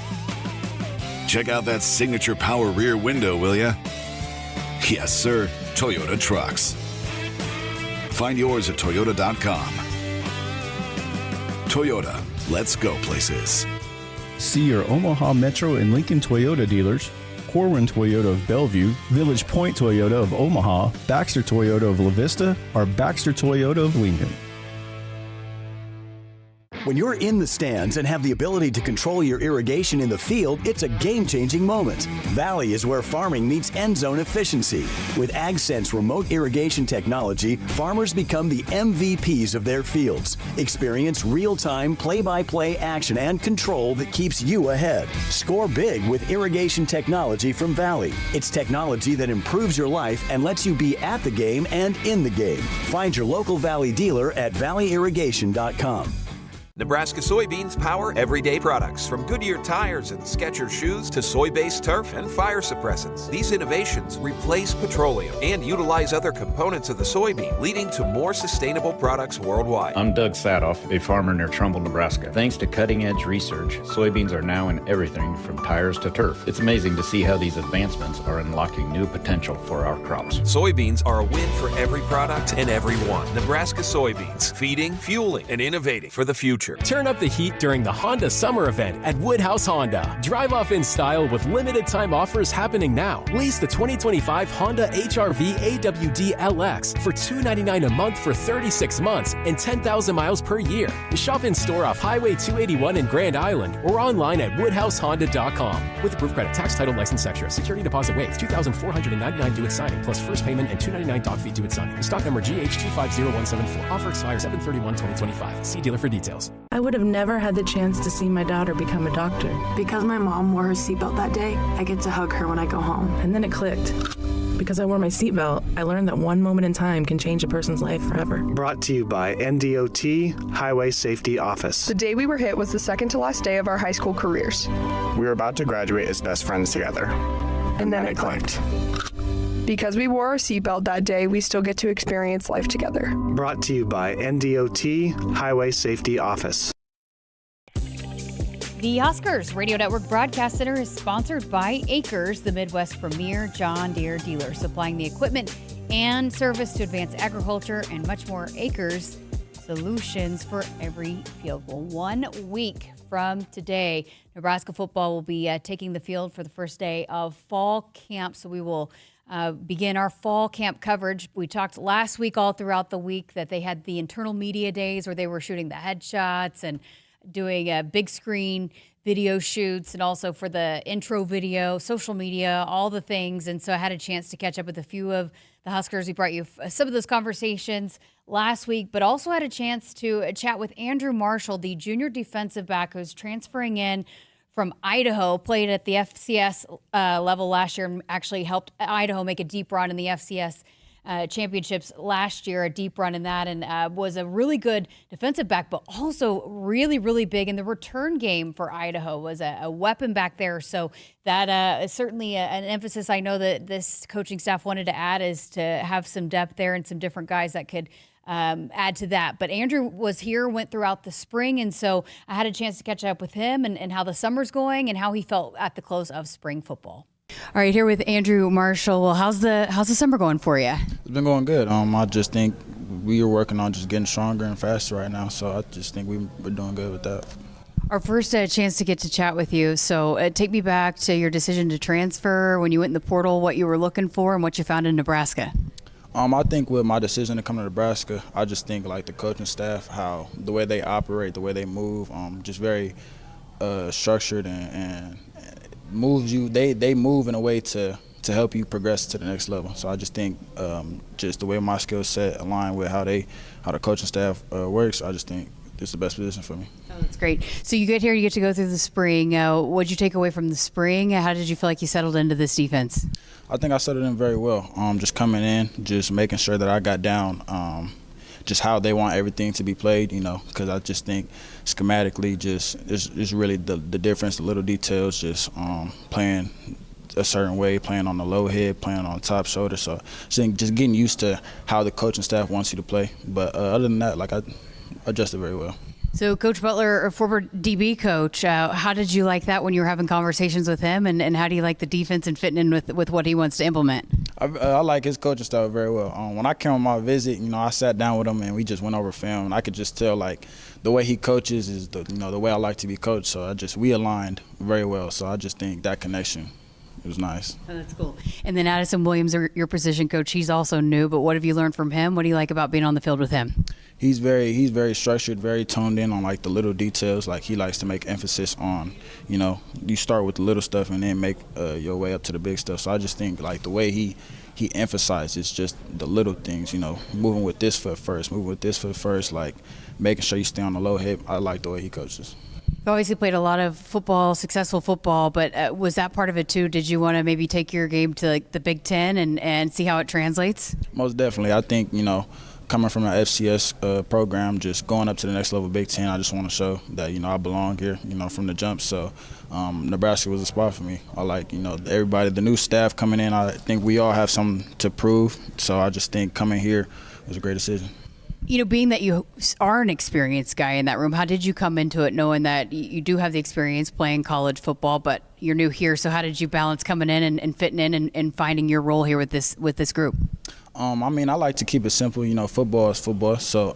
Check out that signature power rear window, will ya? Yes, sir, Toyota trucks. Find yours at toyota.com. Toyota, let's go places. See your Omaha Metro and Lincoln Toyota dealers, Corwin Toyota of Bellevue, Village Point Toyota of Omaha, Baxter Toyota of La Vista, or Baxter Toyota of Lincoln. When you're in the stands and have the ability to control your irrigation in the field, it's a game-changing moment. Valley is where farming meets end zone efficiency. With AgSense remote irrigation technology, farmers become the MVPs of their fields. Experience real-time, play-by-play action and control that keeps you ahead. Score big with irrigation technology from Valley. It's technology that improves your life and lets you be at the game and in the game. Find your local Valley dealer at valleyirrigation.com. Nebraska soybeans power everyday products, from Goodyear tires and Skechers shoes to soy-based turf and fire suppressants. These innovations replace petroleum and utilize other components of the soybean, leading to more sustainable products worldwide. I'm Doug Sadoff, a farmer near Trumbull, Nebraska. Thanks to cutting-edge research, soybeans are now in everything from tires to turf. It's amazing to see how these advancements are unlocking new potential for our crops. Soybeans are a win for every product and everyone. Nebraska soybeans, feeding, fueling, and innovating for the future. Turn up the heat during the Honda Summer Event at Woodhouse Honda. Drive off in style with limited time offers happening now. Lease the 2025 Honda HR-V AWD LX for $299 a month for 36 months and 10,000 miles per year. Shop in store off Highway 281 in Grand Island or online at woodhousehonda.com. With approved credit, tax, title, license, extra. Security deposit waived. $2,499 due at signing, plus first payment and $299 doc fee due at signing. Stock number GH250174. Offer expires 7/31/2025. See dealer for details. I would have never had the chance to see my daughter become a doctor. Because my mom wore her seatbelt that day, I get to hug her when I go home. And then it clicked. Because I wore my seatbelt, I learned that one moment in time can change a person's life forever. Brought to you by NDOT Highway Safety Office. The day we were hit was the second to last day of our high school careers. We were about to graduate as best friends together. And then it clicked. Because we wore our seatbelt that day, we still get to experience life together. Brought to you by NDOT Highway Safety Office. The Huskers Radio Network Broadcast Center is sponsored by Akrs, the Midwest premier John Deere dealer, supplying the equipment and service to advance agriculture and much more. Akrs, solutions for every field goal. 1 week from today, Nebraska football will be taking the field for the first day of fall camp, so we will begin our fall camp coverage. We talked last week all throughout the week that they had the internal media days where they were shooting the headshots and doing big screen video shoots, and also for the intro video, social media, all the things. And so I had a chance to catch up with a few of the Huskers. We brought you some of those conversations last week, but also had a chance to chat with Andrew Marshall, the junior defensive back who's transferring in from Idaho, played at the FCS level last year, and actually helped Idaho make a deep run in the FCS championships last year, a deep run in that, and was a really good defensive back, but also really, really big in the return game for Idaho, was a weapon back there. So that is certainly an emphasis I know that this coaching staff wanted to add, is to have some depth there and some different guys that could add to that. But Andrew was here, went throughout the spring, and so I had a chance to catch up with him and how the summer's going and how he felt at the close of spring football. All right, here with Andrew Marshall. Well, how's the summer going for you? It's been going good. I just think we are working on just getting stronger and faster right now, so I just think we're doing good with that. Our first chance to get to chat with you. So take me back to your decision to transfer, when you went in the portal, what you were looking for and what you found in Nebraska. I think with my decision to come to Nebraska, I just think like the coaching staff, how the way they operate, the way they move, just very structured and moves you. They move in a way to help you progress to the next level. So I just think just the way my skill set align with how the coaching staff works, I just think it's the best position for me. Oh, that's great. So you get here, you get to go through the spring. What did you take away from the spring? How did you feel like you settled into this defense? I think I settled in very well. Just coming in, just making sure that I got down just how they want everything to be played, because I just think schematically it's really the difference, the little details, just playing a certain way, playing on the low head, playing on the top shoulder. So just getting used to how the coaching staff wants you to play. But other than that, I adjusted very well. So Coach Butler, a former DB coach, how did you like that when you were having conversations with him, and how do you like the defense and fitting in with what he wants to implement? I like his coaching style very well. When I came on my visit, I sat down with him and we just went over film, and I could just tell the way he coaches is the way I like to be coached. So we aligned very well. So I just think that connection was nice. Oh, that's cool. And then Addison Williams, your position coach, he's also new, but what have you learned from him? What do you like about being on the field with him? He's very structured, very toned in on like the little details. Like he likes to make emphasis on, you start with the little stuff and then make your way up to the big stuff. So I just think like the way he emphasizes just the little things, moving with this foot first, like making sure you stay on the low hip. I like the way he coaches. You obviously played a lot of football, successful football, but was that part of it too? Did you want to maybe take your game to like the Big Ten and see how it translates? Most definitely. I think, coming from an FCS program, just going up to the next level Big Ten, I just want to show that, I belong here, from the jump. So Nebraska was a spot for me. I like, everybody, the new staff coming in, I think we all have something to prove. So I just think coming here was a great decision. Being that you are an experienced guy in that room, how did you come into it knowing that you do have the experience playing college football, but you're new here? So how did you balance coming in and fitting in and finding your role here with this group? I like to keep it simple. Football is football. So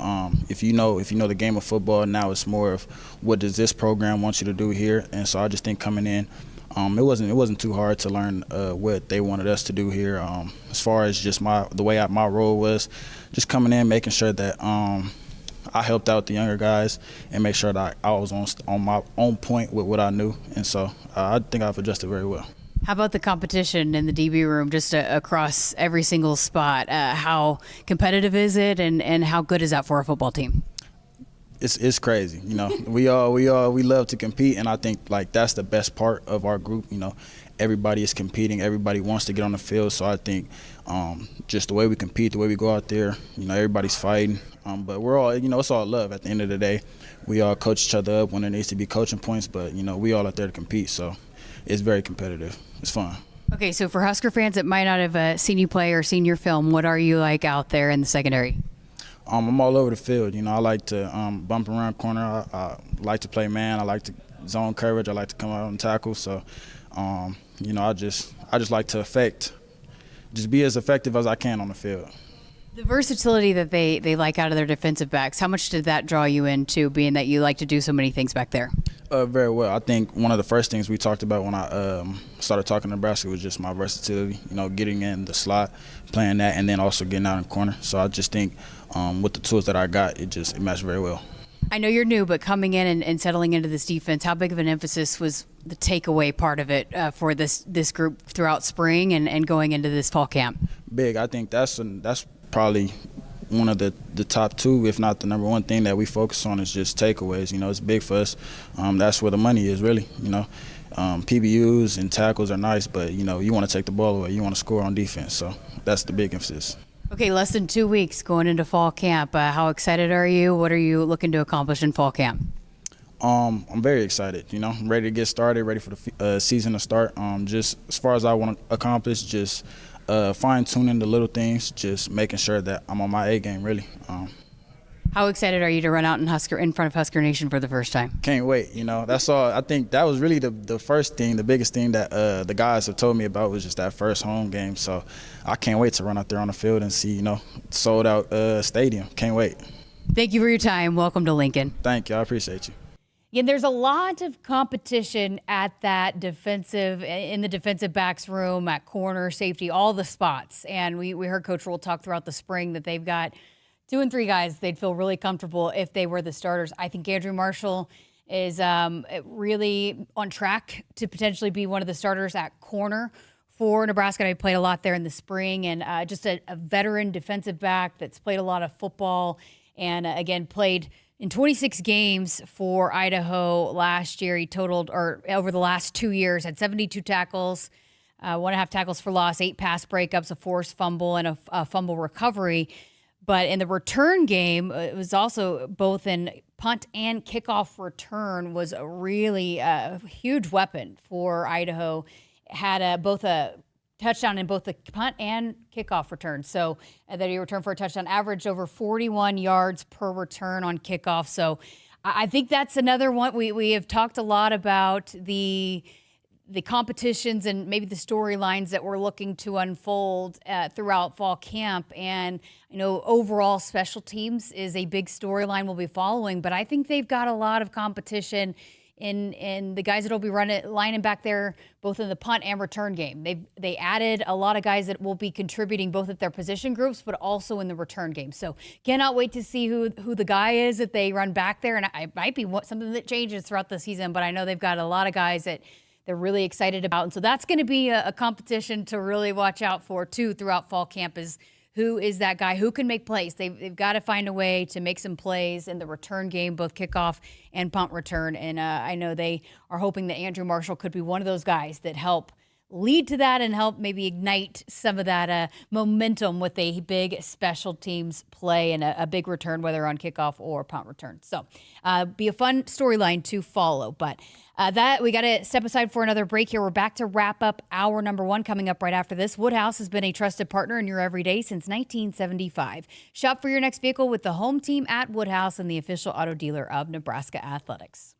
if you know the game of football, now it's more of what does this program want you to do here. And so I just think coming in, it wasn't too hard to learn what they wanted us to do here. As far as just my role was, just coming in, making sure that I helped out the younger guys and make sure that I was on my own point with what I knew. And so I think I've adjusted very well. How about the competition in the DB room, just across every single spot? How competitive is it, and how good is that for a football team? It's crazy. We love to compete, and I think like that's the best part of our group. Everybody is competing, everybody wants to get on the field. So I think just the way we compete, the way we go out there, everybody's fighting. But we're all, it's all love. At the end of the day, we all coach each other up when there needs to be coaching points. But we all out there to compete, so it's very competitive. It's fun. Okay, so for Husker fans that might not have seen you play or seen your film, what are you like out there in the secondary? I'm all over the field. I like to bump around corner. I like to play man. I like to zone coverage. I like to come out and tackle. So, I just like to just be as effective as I can on the field. The versatility that they like out of their defensive backs, how much did that draw you into, being that you like to do so many things back there? Very well. I think one of the first things we talked about when I started talking to Nebraska was just my versatility, getting in the slot, playing that, and then also getting out in the corner. So I just think with the tools that I got, it matched very well. I know you're new, but coming in and settling into this defense, how big of an emphasis was the takeaway part of it for this group throughout spring and going into this fall camp? Big. I think that's probably one of the top two, if not the number one thing that we focus on is just takeaways. It's big for us. That's where the money is really, PBUs and tackles are nice, but, you want to take the ball away. You want to score on defense. So that's the big emphasis. Okay, less than 2 weeks going into fall camp. How excited are you? What are you looking to accomplish in fall camp? I'm very excited. I'm ready to get started, ready for the season to start. Just as far as I want to accomplish, just fine-tuning the little things, just making sure that I'm on my A game, really. How excited are you to run out in front of Husker Nation for the first time? Can't wait. That's all. I think that was really the first thing, the biggest thing that the guys have told me about was just that first home game. So I can't wait to run out there on the field and see, sold out stadium. Can't wait. Thank you for your time. Welcome to Lincoln. Thank you. I appreciate you. Yeah, there's a lot of competition at in the defensive backs room, at corner, safety, all the spots. And we heard Coach Roll talk throughout the spring that they've got 2 and 3 guys they'd feel really comfortable if they were the starters. I think Andrew Marshall is really on track to potentially be one of the starters at corner for Nebraska. I played a lot there in the spring, and just a veteran defensive back that's played a lot of football and, again, played in 26 games for Idaho last year. He totaled, or over the last 2 years, had 72 tackles, 1.5 tackles for loss, 8 pass breakups, a forced fumble, and a fumble recovery. But in the return game, it was also both in punt and kickoff return was a really huge weapon for Idaho. Had both a touchdown in both the punt and kickoff return. So that he returned for a touchdown, averaged over 41 yards per return on kickoff. So I think that's another one. We have talked a lot about the competitions and maybe the storylines that we're looking to unfold throughout fall camp. And overall special teams is a big storyline we'll be following, but I think they've got a lot of competition in the guys that will be lining back there, both in the punt and return game. They added a lot of guys that will be contributing both at their position groups, but also in the return game. So cannot wait to see who the guy is that they run back there. And it might be something that changes throughout the season, but I know they've got a lot of guys that they're really excited about. And so that's going to be a competition to really watch out for, too, throughout fall camp is who is that guy who can make plays. They've got to find a way to make some plays in the return game, both kickoff and punt return. And I know they are hoping that Andrew Marshall could be one of those guys that help lead to that and help maybe ignite some of that momentum with a big special teams play and a big return, whether on kickoff or punt return. So be a fun storyline to follow. But that we got to step aside for another break here. We're back to wrap up hour number 1 coming up right after this. Woodhouse has been a trusted partner in your everyday since 1975. Shop for your next vehicle with the home team at Woodhouse and the official auto dealer of Nebraska Athletics.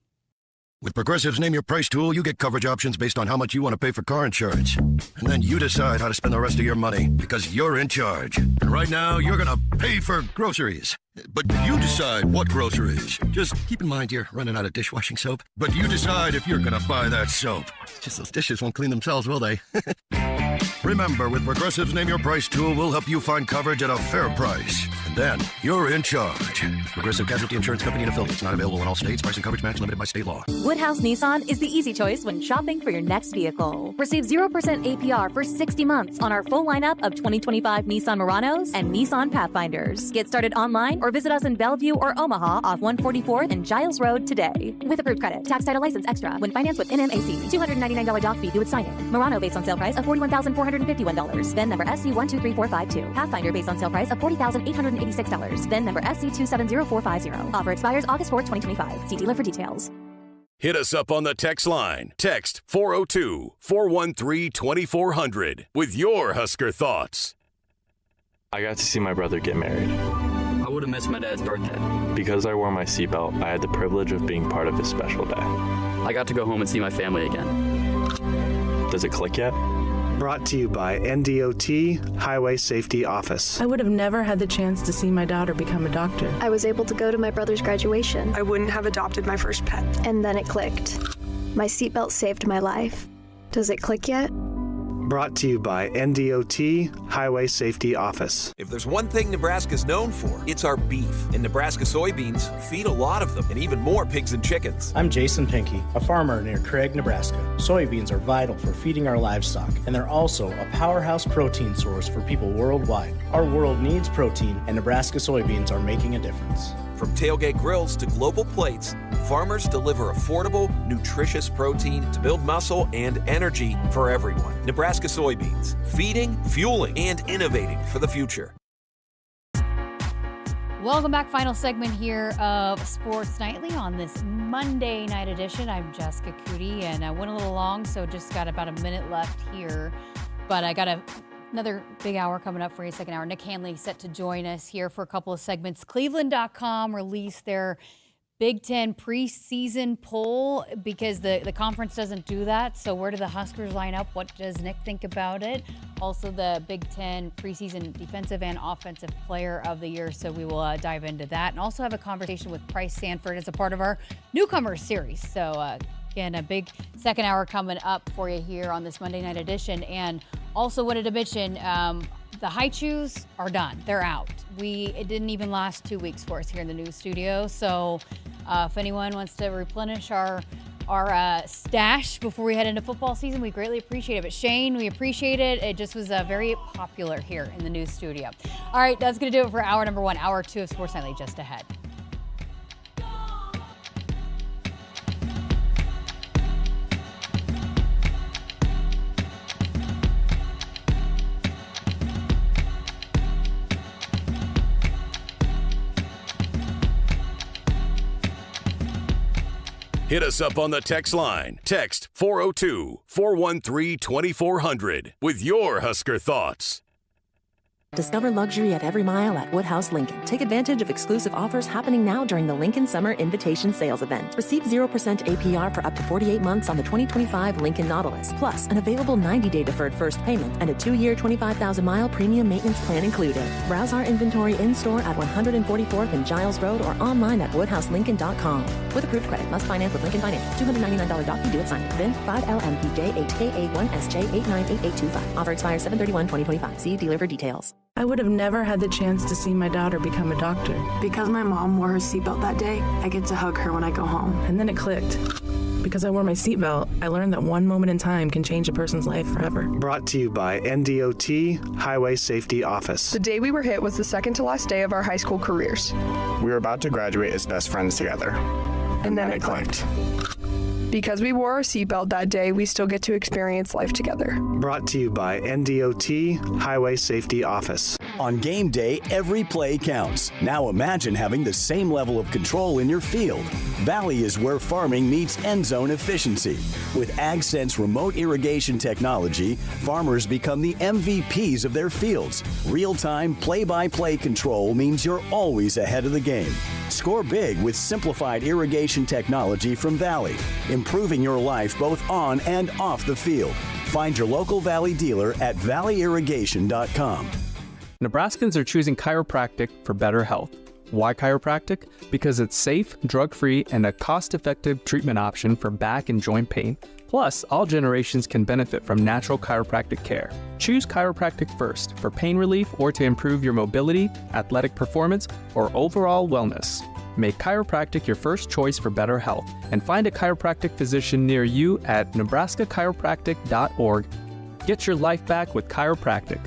With Progressive's Name Your Price tool, you get coverage options based on how much you want to pay for car insurance. And then you decide how to spend the rest of your money because you're in charge. And right now, you're going to pay for groceries. But you decide what groceries. Just keep in mind you're running out of dishwashing soap. But you decide if you're going to buy that soap. Just those dishes won't clean themselves, will they? Remember, with Progressive's Name Your Price tool, we'll help you find coverage at a fair price. And then you're in charge. Progressive Casualty Insurance Company and affiliates. Not available in all states. Price and coverage match limited by state law. Woodhouse Nissan is the easy choice when shopping for your next vehicle. Receive 0% APR for 60 months on our full lineup of 2025 Nissan Muranos and Nissan Pathfinders. Get started online or visit us in Bellevue or Omaha off 144th and Giles Road today. With approved credit, tax title license extra when financed with NMAC. $299 doc fee due at signing. Murano based on sale price of $41,451. Then number SC 123452. Pathfinder based on sale price of $40,886. Then number SC 270450. Offer expires August 4, 2025. See dealer for details. Hit us up on the text line. Text 402-413-2400 with your Husker thoughts. I got to see my brother get married. I would have missed my dad's birthday. Because I wore my seatbelt, I had the privilege of being part of his special day. I got to go home and see my family again. Does it click yet? Brought to you by NDOT Highway Safety Office. I would have never had the chance to see my daughter become a doctor. I was able to go to my brother's graduation. I wouldn't have adopted my first pet. And then it clicked. My seatbelt saved my life. Does it click yet? Brought to you by NDOT Highway Safety Office. If there's one thing Nebraska's known for, it's our beef. And Nebraska soybeans feed a lot of them, and even more pigs and chickens. I'm Jason Pinky, a farmer near Craig, Nebraska. Soybeans are vital for feeding our livestock, and they're also a powerhouse protein source for people worldwide. Our world needs protein, and Nebraska soybeans are making a difference. From tailgate grills to global plates, farmers deliver affordable, nutritious protein to build muscle and energy for everyone. Nebraska soybeans, feeding, fueling, and innovating for the future. Welcome back. Final segment here of Sports Nightly on this Monday night edition. I'm Jessica Coody, and I went a little long, so just got about a minute left here. But I got another big hour coming up for you, second hour. Nick Hanley set to join us here for a couple of segments. Cleveland.com released their Big Ten preseason poll because the conference doesn't do that. So where do the Huskers line up? What does Nick think about it? Also the Big Ten preseason defensive and offensive player of the year. So we will dive into that and also have a conversation with Pryce Sanford as a part of our newcomers series. So again, a big second hour coming up for you here on this Monday night edition. And also wanted to mention the high chews are done. They're out. It didn't even last 2 weeks for us here in the news studio. So if anyone wants to replenish our stash before we head into football season, we greatly appreciate it. But Shane, we appreciate it. It just was very popular here in the news studio. All right, that's going to do it for hour number 1. Hour 2 of Sports Nightly just ahead. Hit us up on the text line. Text 402-413-2400 with your Husker thoughts. Discover luxury at every mile at Woodhouse Lincoln. Take advantage of exclusive offers happening now during the Lincoln Summer Invitation Sales Event. Receive 0% APR for up to 48 months on the 2025 Lincoln Nautilus, plus an available 90-day deferred first payment and a 2-year 25,000-mile premium maintenance plan included. Browse our inventory in-store at 144th and Giles Road or online at woodhouselincoln.com. With approved credit, must finance with Lincoln Financial. $299 doc due at signing. VIN 5LMPJ8KA1SJ898825. Offer expires 7/31/2025. See dealer for details. I would have never had the chance to see my daughter become a doctor. Because my mom wore her seatbelt that day, I get to hug her when I go home. And then it clicked. Because I wore my seatbelt, I learned that one moment in time can change a person's life forever. Brought to you by NDOT Highway Safety Office. The day we were hit was the second to last day of our high school careers. We were about to graduate as best friends together. And then it clicked. Because we wore our seatbelt that day, we still get to experience life together. Brought to you by NDOT Highway Safety Office. On game day, every play counts. Now imagine having the same level of control in your field. Valley is where farming meets end zone efficiency. With AgSense remote irrigation technology, farmers become the MVPs of their fields. Real-time, play-by-play control means you're always ahead of the game. Score big with simplified irrigation technology from Valley, improving your life both on and off the field. Find your local Valley dealer at valleyirrigation.com. Nebraskans are choosing chiropractic for better health. Why chiropractic? Because it's safe, drug-free, and a cost-effective treatment option for back and joint pain. Plus, all generations can benefit from natural chiropractic care. Choose chiropractic first for pain relief or to improve your mobility, athletic performance, or overall wellness. Make chiropractic your first choice for better health and find a chiropractic physician near you at nebraskachiropractic.org. Get your life back with chiropractic.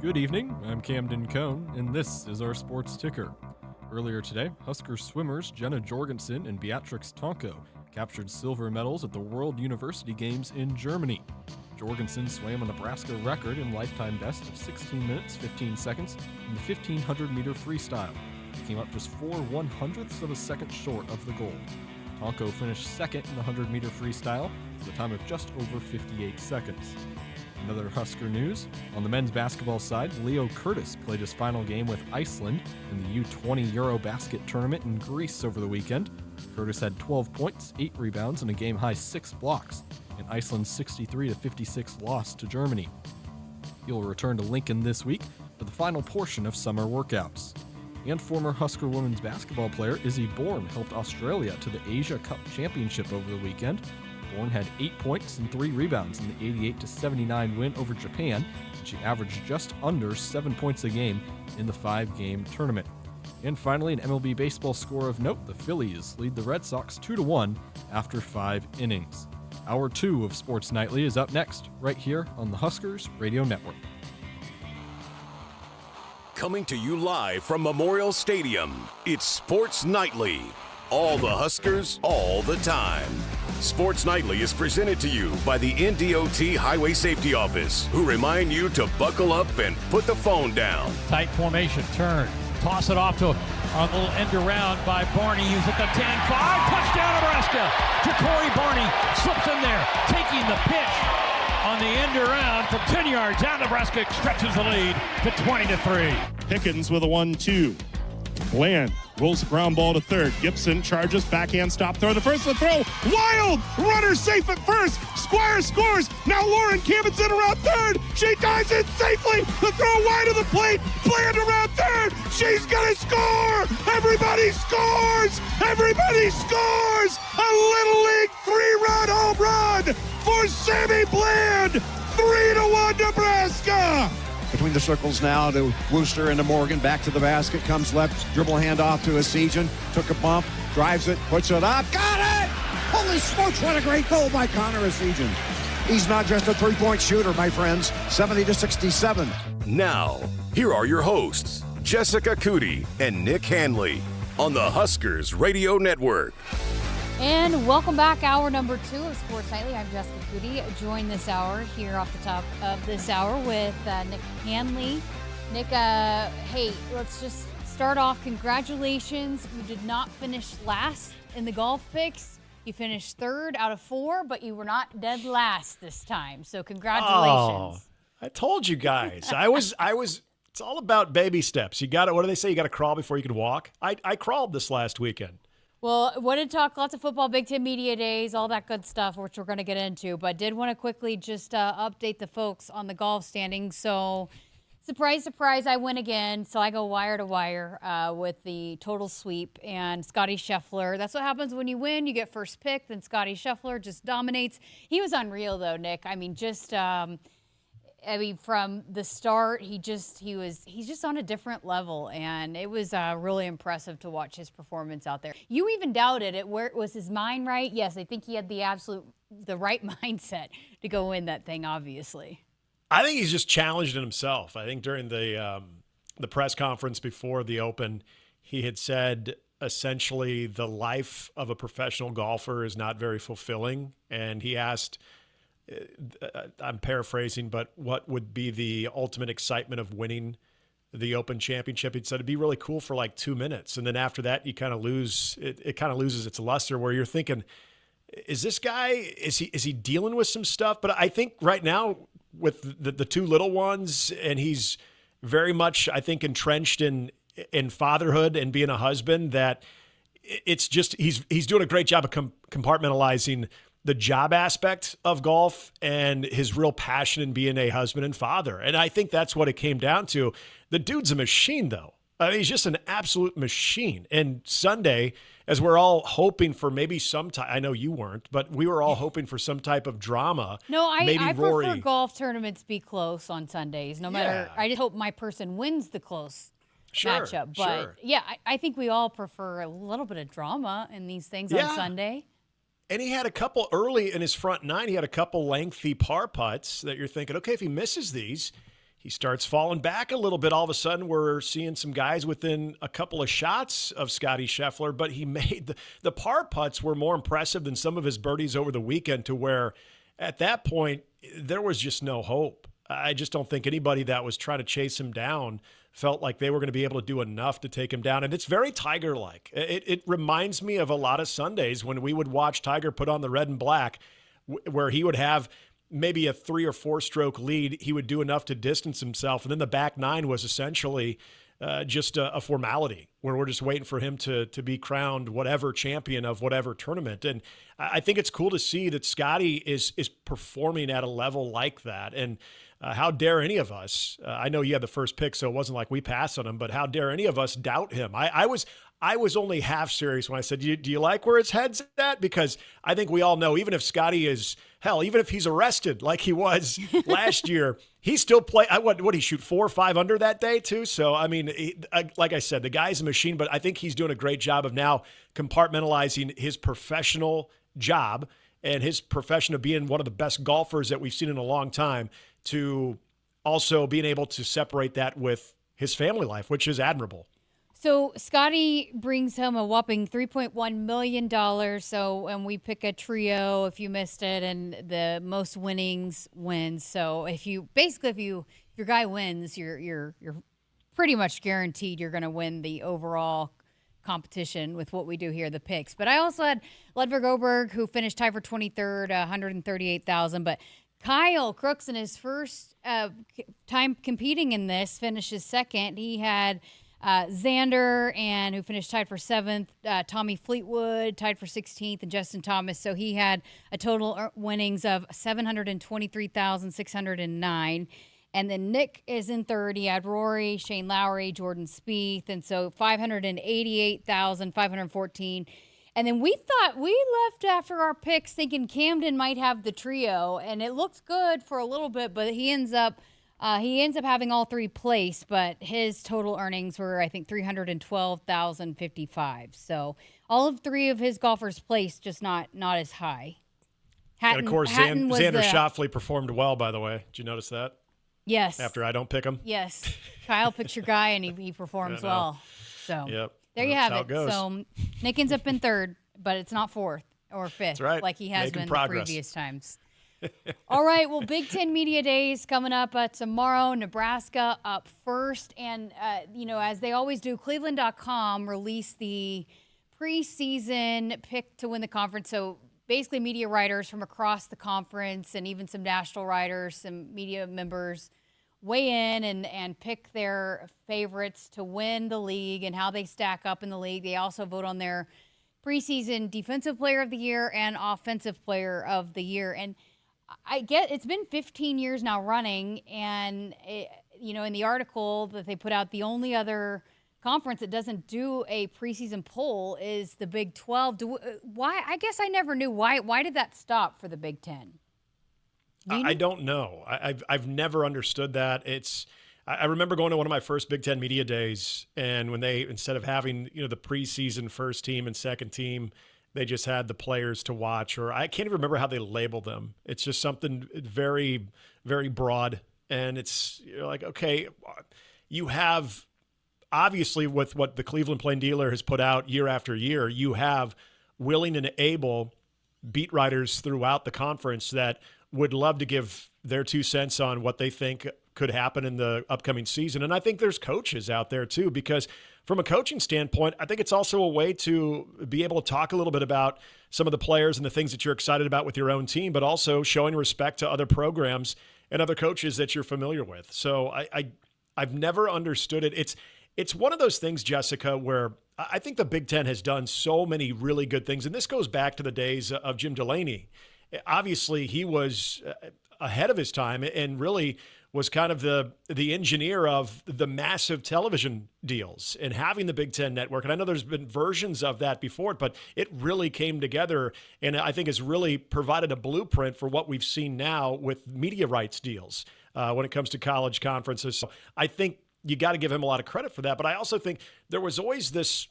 Good evening, I'm Camden Cohn, and this is our Sports Ticker. Earlier today, Husker swimmers Jenna Jorgensen and Beatrix Tonko captured silver medals at the World University Games in Germany. Jorgensen swam a Nebraska record in lifetime best of 16 minutes, 15 seconds in the 1,500-meter freestyle. He came up just 4/100ths of a second short of the gold. Tonko finished second in the 100-meter freestyle with a time of just over 58 seconds. Another Husker news, on the men's basketball side, Leo Curtis played his final game with Iceland in the U20 Eurobasket tournament in Greece over the weekend. Curtis had 12 points, 8 rebounds, and a game-high 6 blocks in Iceland's 63-56 loss to Germany. He will return to Lincoln this week for the final portion of summer workouts. And former Husker women's basketball player Izzy Bourne helped Australia to the Asia Cup Championship over the weekend. Bourne had 8 points and 3 rebounds in the 88-79 win over Japan, and she averaged just under 7 points a game in the 5-game tournament. And finally, an MLB baseball score of note, the Phillies lead the Red Sox 2-1 after 5 innings. Hour 2 of Sports Nightly is up next, right here on the Huskers Radio Network. Coming to you live from Memorial Stadium, it's Sports Nightly. All the Huskers, all the time. Sports Nightly is presented to you by the NDOT Highway Safety Office, who remind you to buckle up and put the phone down. Tight formation, turn, toss it off to a little end around by Barney. He's at the 10-5, touchdown Nebraska. Ja'Cory Barney slips in there, taking the pitch on the end around from 10 yards out. Nebraska stretches the lead to 20-3. Pickens with a 1-2. Bland rolls the ground ball to third. Gibson charges, backhand stop throw. The first to throw, wild! Runner safe at first. Squire scores. Now Lauren Camden's in around third. She dives in safely. The throw wide of the plate. Bland around third. She's gonna score! Everybody scores! Everybody scores! A Little League 3-run home run for Sammy Bland. 3-1 Nebraska! Between the circles now to Wooster and to Morgan. Back to the basket. Comes left. Dribble handoff to Esijan. Took a bump. Drives it. Puts it up. Got it! Holy smokes, what a great goal by Connor Esijan. He's not just a three-point shooter, my friends. 70-67. Now, here are your hosts, Jessica Coody and Nick Hanley on the Huskers Radio Network. And welcome back, hour number 2 of Sports Nightly. I'm Jessica Coody, joined this hour here off the top of this hour with Nick Hanley. Nick, hey, let's just start off. Congratulations. You did not finish last in the golf picks. You finished 3rd out of 4, but you were not dead last this time. So congratulations. Oh, I told you guys. I was. It's all about baby steps. You got to, what do they say? You got to crawl before you can walk. I crawled this last weekend. Well, wanted to talk lots of football, Big Ten Media Days, all that good stuff, which we're going to get into. But did want to quickly just update the folks on the golf standings. So, surprise, surprise, I win again. So I go wire to wire with the total sweep. And Scotty Scheffler, that's what happens when you win. You get first pick. Then Scotty Scheffler just dominates. He was unreal, though, Nick. I mean, just from the start, he's just on a different level, and it was really impressive to watch his performance out there. You even doubted it. Where was his mind right? Yes, I think he had the right mindset to go win that thing. Obviously, I think he's just challenged in himself. I think during the press conference before the Open, he had said essentially the life of a professional golfer is not very fulfilling, and he asked. I'm paraphrasing, but what would be the ultimate excitement of winning the Open Championship? He said it'd be really cool for like 2 minutes. And then after that, you kind of lose, it kind of loses its luster where you're thinking, is this guy, is he dealing with some stuff? But I think right now with the 2 little ones, and he's very much, I think, entrenched in fatherhood and being a husband, that it's just, he's doing a great job of compartmentalizing the job aspect of golf and his real passion in being a husband and father. And I think that's what it came down to. The dude's a machine, though. I mean, he's just an absolute machine. And Sunday, as we're all hoping for maybe some type, I know you weren't, but we were all hoping for some type of drama. No, I Rory. prefer golf tournaments be close on Sundays, no matter. I just hope my person wins the close matchup. But yeah, I think we all prefer a little bit of drama in these things on Sunday. And he had a couple early in his front 9. He had a couple lengthy par putts that you're thinking, okay, if he misses these, he starts falling back a little bit. All of a sudden, we're seeing some guys within a couple of shots of Scotty Scheffler, but he made the par putts were more impressive than some of his birdies over the weekend, to where at that point, there was just no hope. I just don't think anybody that was trying to chase him down felt like they were going to be able to do enough to take him down. And it's very Tiger-like. It reminds me of a lot of Sundays when we would watch Tiger put on the red and black, where he would have maybe a 3 or 4 stroke lead. He would do enough to distance himself. And then the back nine was essentially just a formality, where we're just waiting for him to be crowned whatever champion of whatever tournament. And I think it's cool to see that Scotty is performing at a level like that. And how dare any of us, I know you had the first pick, so it wasn't like we passed on him, but how dare any of us doubt him? I was only half serious when I said, do you like where his head's at? Because I think we all know, even if Scotty is, hell, even if he's arrested like he was last year, he still play. What he shoot 4 or 5 under that day too? So, I mean, like I said, the guy's a machine, but I think he's doing a great job of now compartmentalizing his professional job and his profession of being one of the best golfers that we've seen in a long time, to also being able to separate that with his family life, which is admirable. So Scotty brings home a whopping $3.1 million. So, and we pick a trio if you missed it, and the most winnings wins. So if your guy wins, you're pretty much guaranteed you're going to win the overall competition with what we do here, the picks. But I also had Ludwig Oberg, who finished tied for 23rd, $138,000. But Kyle Crooks, in his first time competing in this, finishes second. He had Xander, and who finished tied for 7th, Tommy Fleetwood tied for 16th, and Justin Thomas. So he had a total winnings of $723,609. And then Nick is in third. He had Rory, Shane Lowry, Jordan Spieth, and so $588,514. And then we left after our picks thinking Camden might have the trio, and it looked good for a little bit, but he ends up having all 3 place, but his total earnings were, I think, $312,055. So all of 3 of his golfers placed, just not as high. And of course, Xander Schauffele performed well, by the way. Did you notice that? Yes. After I don't pick him? Yes. Kyle picks your guy, and he performs well. So yep. There you have it. So Nick ends up in third, but it's not 4th or 5th. That's right. Like he has Making been progress. the previous times. All right. Well, Big Ten Media Days coming up tomorrow. Nebraska up first. And, as they always do, Cleveland.com released the preseason pick to win the conference. So basically media writers from across the conference and even some national writers, some media members weigh in and pick their favorites to win the league and how they stack up in the league. They also vote on their preseason defensive player of the year and offensive player of the year. And I get it's been 15 years now running, and in the article that they put out, the only other conference that doesn't do a preseason poll is the Big 12. Why? I guess I never knew why. Why did that stop for the Big 10? I don't know. I've never understood that. I remember going to one of my first Big Ten media days, and when they, instead of having the preseason first team and second team, they just had the players to watch, or I can't even remember how they labeled them. It's just something very, very broad, and it's like, okay, you have obviously with what the Cleveland Plain Dealer has put out year after year, you have willing and able beat writers throughout the conference that would love to give their 2 cents on what they think could happen in the upcoming season. And I think there's coaches out there too, because from a coaching standpoint, I think it's also a way to be able to talk a little bit about some of the players and the things that you're excited about with your own team, but also showing respect to other programs and other coaches that you're familiar with. So I've never understood it. It's one of those things, Jessica, where I think the Big Ten has done so many really good things. And this goes back to the days of Jim Delaney. Obviously, he was ahead of his time and really was kind of the engineer of the massive television deals and having the Big Ten Network. And I know there's been versions of that before, but it really came together and I think has really provided a blueprint for what we've seen now with media rights deals when it comes to college conferences. So I think you got to give him a lot of credit for that. But I also think there was always this,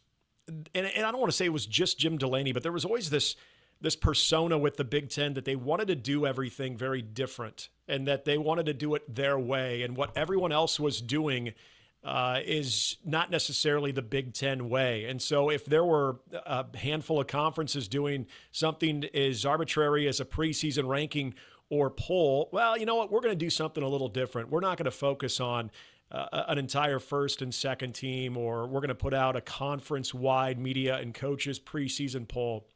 and I don't want to say it was just Jim Delaney, but there was always this this persona with the Big Ten that they wanted to do everything very different and that they wanted to do it their way. And what everyone else was doing is not necessarily the Big Ten way. And so if there were a handful of conferences doing something as arbitrary as a preseason ranking or poll, well, you know what? We're going to do something a little different. We're not going to focus on an entire first and second team, or we're going to put out a conference-wide media and coaches preseason poll.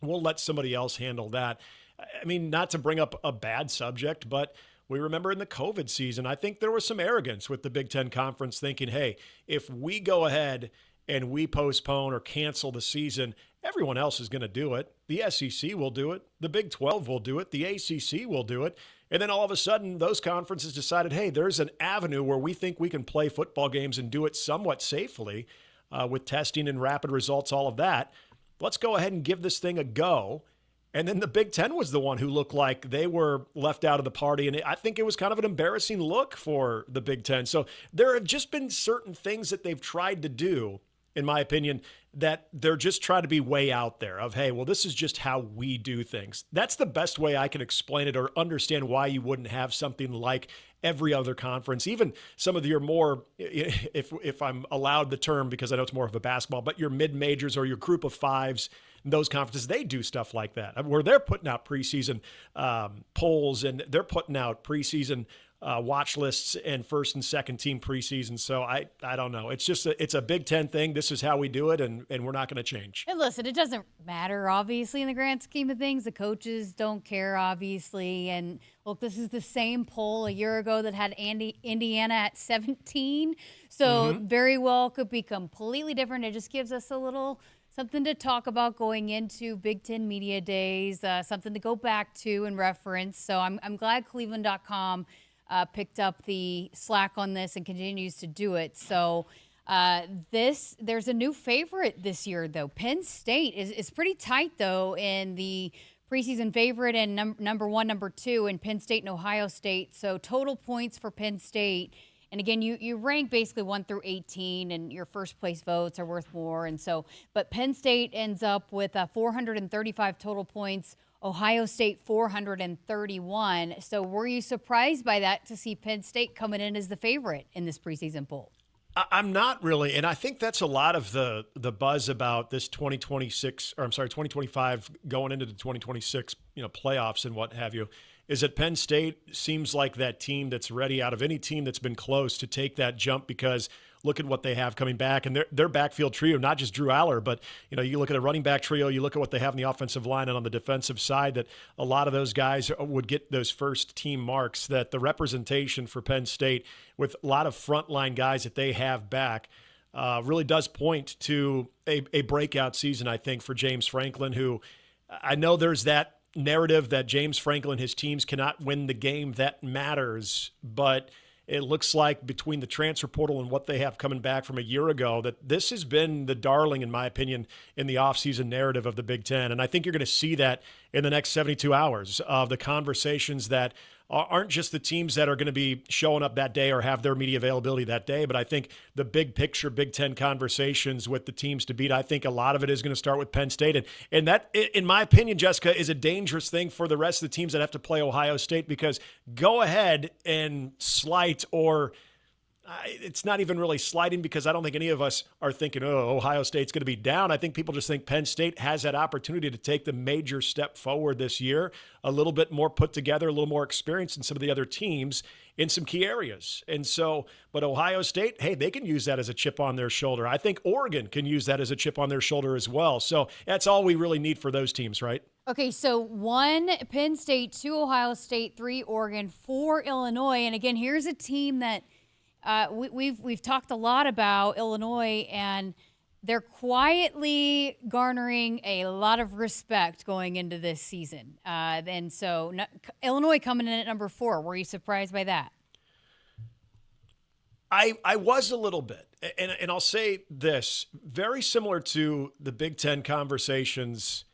We'll let somebody else handle that. I mean, not to bring up a bad subject, but we remember in the COVID season, I think there was some arrogance with the Big Ten Conference thinking, hey, if we go ahead and we postpone or cancel the season, everyone else is going to do it. The SEC will do it. The Big 12 will do it. The ACC will do it. And then all of a sudden, those conferences decided, hey, there's an avenue where we think we can play football games and do it somewhat safely with testing and rapid results, all of that. Let's go ahead and give this thing a go. And then the Big Ten was the one who looked like they were left out of the party. And I think it was kind of an embarrassing look for the Big Ten. So there have just been certain things that they've tried to do, in my opinion, that they're just trying to be way out there of, hey, well, this is just how we do things. That's the best way I can explain it or understand why you wouldn't have something like every other conference, even some of your more, if I'm allowed the term, because I know it's more of a basketball, but your mid-majors or your group of fives, those conferences, they do stuff like that, where they're putting out preseason polls and they're putting out preseason watch lists and first and second team preseason. So I don't know. It's just it's a Big Ten thing. This is how we do it, and we're not going to change. And listen, it doesn't matter, obviously, in the grand scheme of things. The coaches don't care, obviously. And look, this is the same poll a year ago that had Indiana at 17. So very well could be completely different. It just gives us a little something to talk about going into Big Ten Media Days, something to go back to and reference. So I'm glad Cleveland.com picked up the slack on this and continues to do it. So there's a new favorite this year, though. Penn State is pretty tight, though, in the preseason favorite and number one, number two in Penn State and Ohio State. So total points for Penn State. And again, you rank basically 1 through 18, and your first place votes are worth more. And so, but Penn State ends up with 435 total points. Ohio State 431. So were you surprised by that to see Penn State coming in as the favorite in this preseason poll? I'm not really, and I think that's a lot of the buzz about this 2025 going into the 2026 playoffs and what have you, is that Penn State seems like that team that's ready out of any team that's been close to take that jump, because look at what they have coming back, and their backfield trio, not just Drew Aller, but you look at a running back trio, you look at what they have in the offensive line, and on the defensive side, that a lot of those guys would get those first team marks. That the representation for Penn State with a lot of frontline guys that they have back really does point to a breakout season, I think, for James Franklin, who I know there's that narrative that James Franklin, his teams cannot win the game that matters, but it looks like between the transfer portal and what they have coming back from a year ago, that this has been the darling, in my opinion, in the offseason narrative of the Big Ten. And I think you're going to see that in the next 72 hours of the conversations that aren't just the teams that are going to be showing up that day or have their media availability that day, but I think the big picture Big Ten conversations with the teams to beat, I think a lot of it is going to start with Penn State. And that, in my opinion, Jessica, is a dangerous thing for the rest of the teams that have to play Ohio State, because go ahead and slight, or it's not even really sliding, because I don't think any of us are thinking, oh, Ohio State's going to be down. I think people just think Penn State has that opportunity to take the major step forward this year, a little bit more put together, a little more experience than some of the other teams in some key areas. And so, but Ohio State, hey, they can use that as a chip on their shoulder. I think Oregon can use that as a chip on their shoulder as well. So that's all we really need for those teams, right? Okay, so 1 Penn State, 2 Ohio State, 3 Oregon, 4 Illinois. And again, here's a team that we've talked a lot about Illinois, and they're quietly garnering a lot of respect going into this season. And so Illinois coming in at number 4. Were you surprised by that? I was a little bit. And I'll say this, very similar to the Big Ten conversations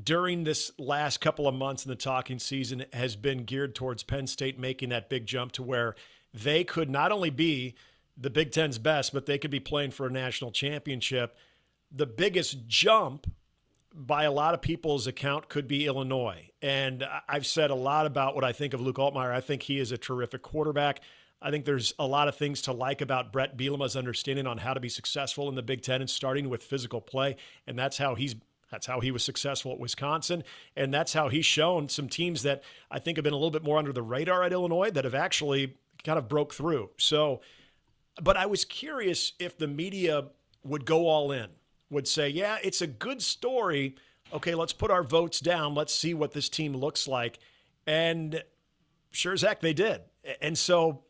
during this last couple of months in the talking season has been geared towards Penn State making that big jump to where they could not only be the Big Ten's best, but they could be playing for a national championship. The biggest jump by a lot of people's account, could be Illinois. And I've said a lot about what I think of Luke Altmaier. I think he is a terrific quarterback. I think there's a lot of things to like about Brett Bielema's understanding on how to be successful in the Big Ten, and starting with physical play. And that's how he was successful at Wisconsin. And that's how he's shown some teams that I think have been a little bit more under the radar at Illinois that have actually kind of broke through. So, but I was curious if the media would go all in, would say, yeah, it's a good story. Okay, let's put our votes down. Let's see what this team looks like. And sure as heck, they did. And so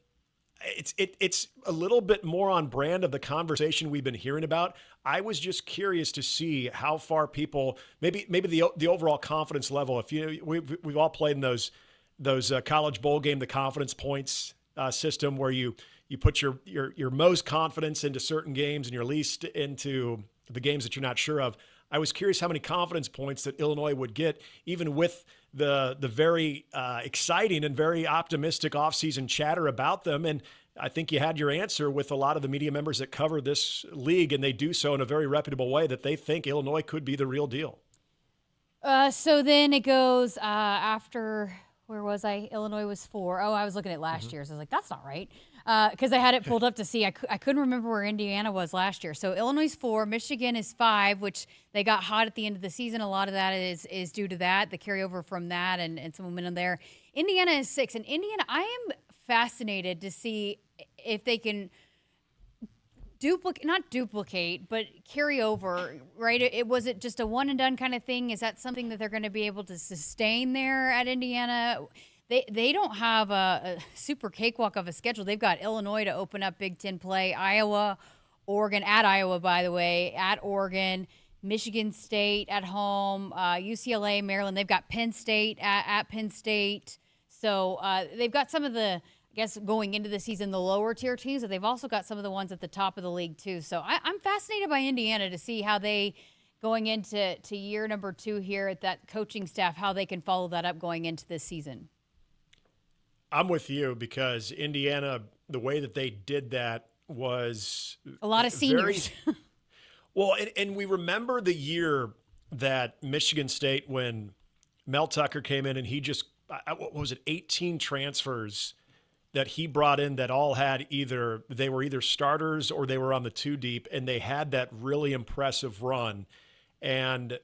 it's a little bit more on brand of the conversation we've been hearing about. I was just curious to see how far people, maybe the overall confidence level. If we've all played in those college bowl game, the confidence points system, where you put your most confidence into certain games and your least into the games that you're not sure of. I was curious how many confidence points that Illinois would get, even with the very exciting and very optimistic offseason chatter about them. And I think you had your answer with a lot of the media members that cover this league, and they do so in a very reputable way, that they think Illinois could be the real deal. So then it goes after, where was I? Illinois was 4. Oh, I was looking at last year, so I was like, that's not right. Because I had it pulled up to see. I couldn't remember where Indiana was last year. So Illinois is 4, Michigan is 5, which they got hot at the end of the season. A lot of that is due to that, the carryover from that and some momentum there. Indiana is 6. And Indiana, I am fascinated to see if they can not duplicate, but carry over, right? Was it just a one and done kind of thing? Is that something that they're going to be able to sustain there at Indiana? They don't have a super cakewalk of a schedule. They've got Illinois to open up Big Ten play, Iowa, Oregon, at Iowa, by the way, at Oregon, Michigan State at home, UCLA, Maryland. They've got Penn State at Penn State. So they've got some of the, I guess, going into the season, the lower tier teams, but they've also got some of the ones at the top of the league too. So I'm fascinated by Indiana to see how they, going into year number 2 here at that coaching staff, how they can follow that up going into this season. I'm with you, because Indiana, the way that they did that was a lot of seniors. Well, and we remember the year that Michigan State, when Mel Tucker came in and he just, what was it, 18 transfers that he brought in that all had they were either starters or they were on the 2 deep, and they had that really impressive run. And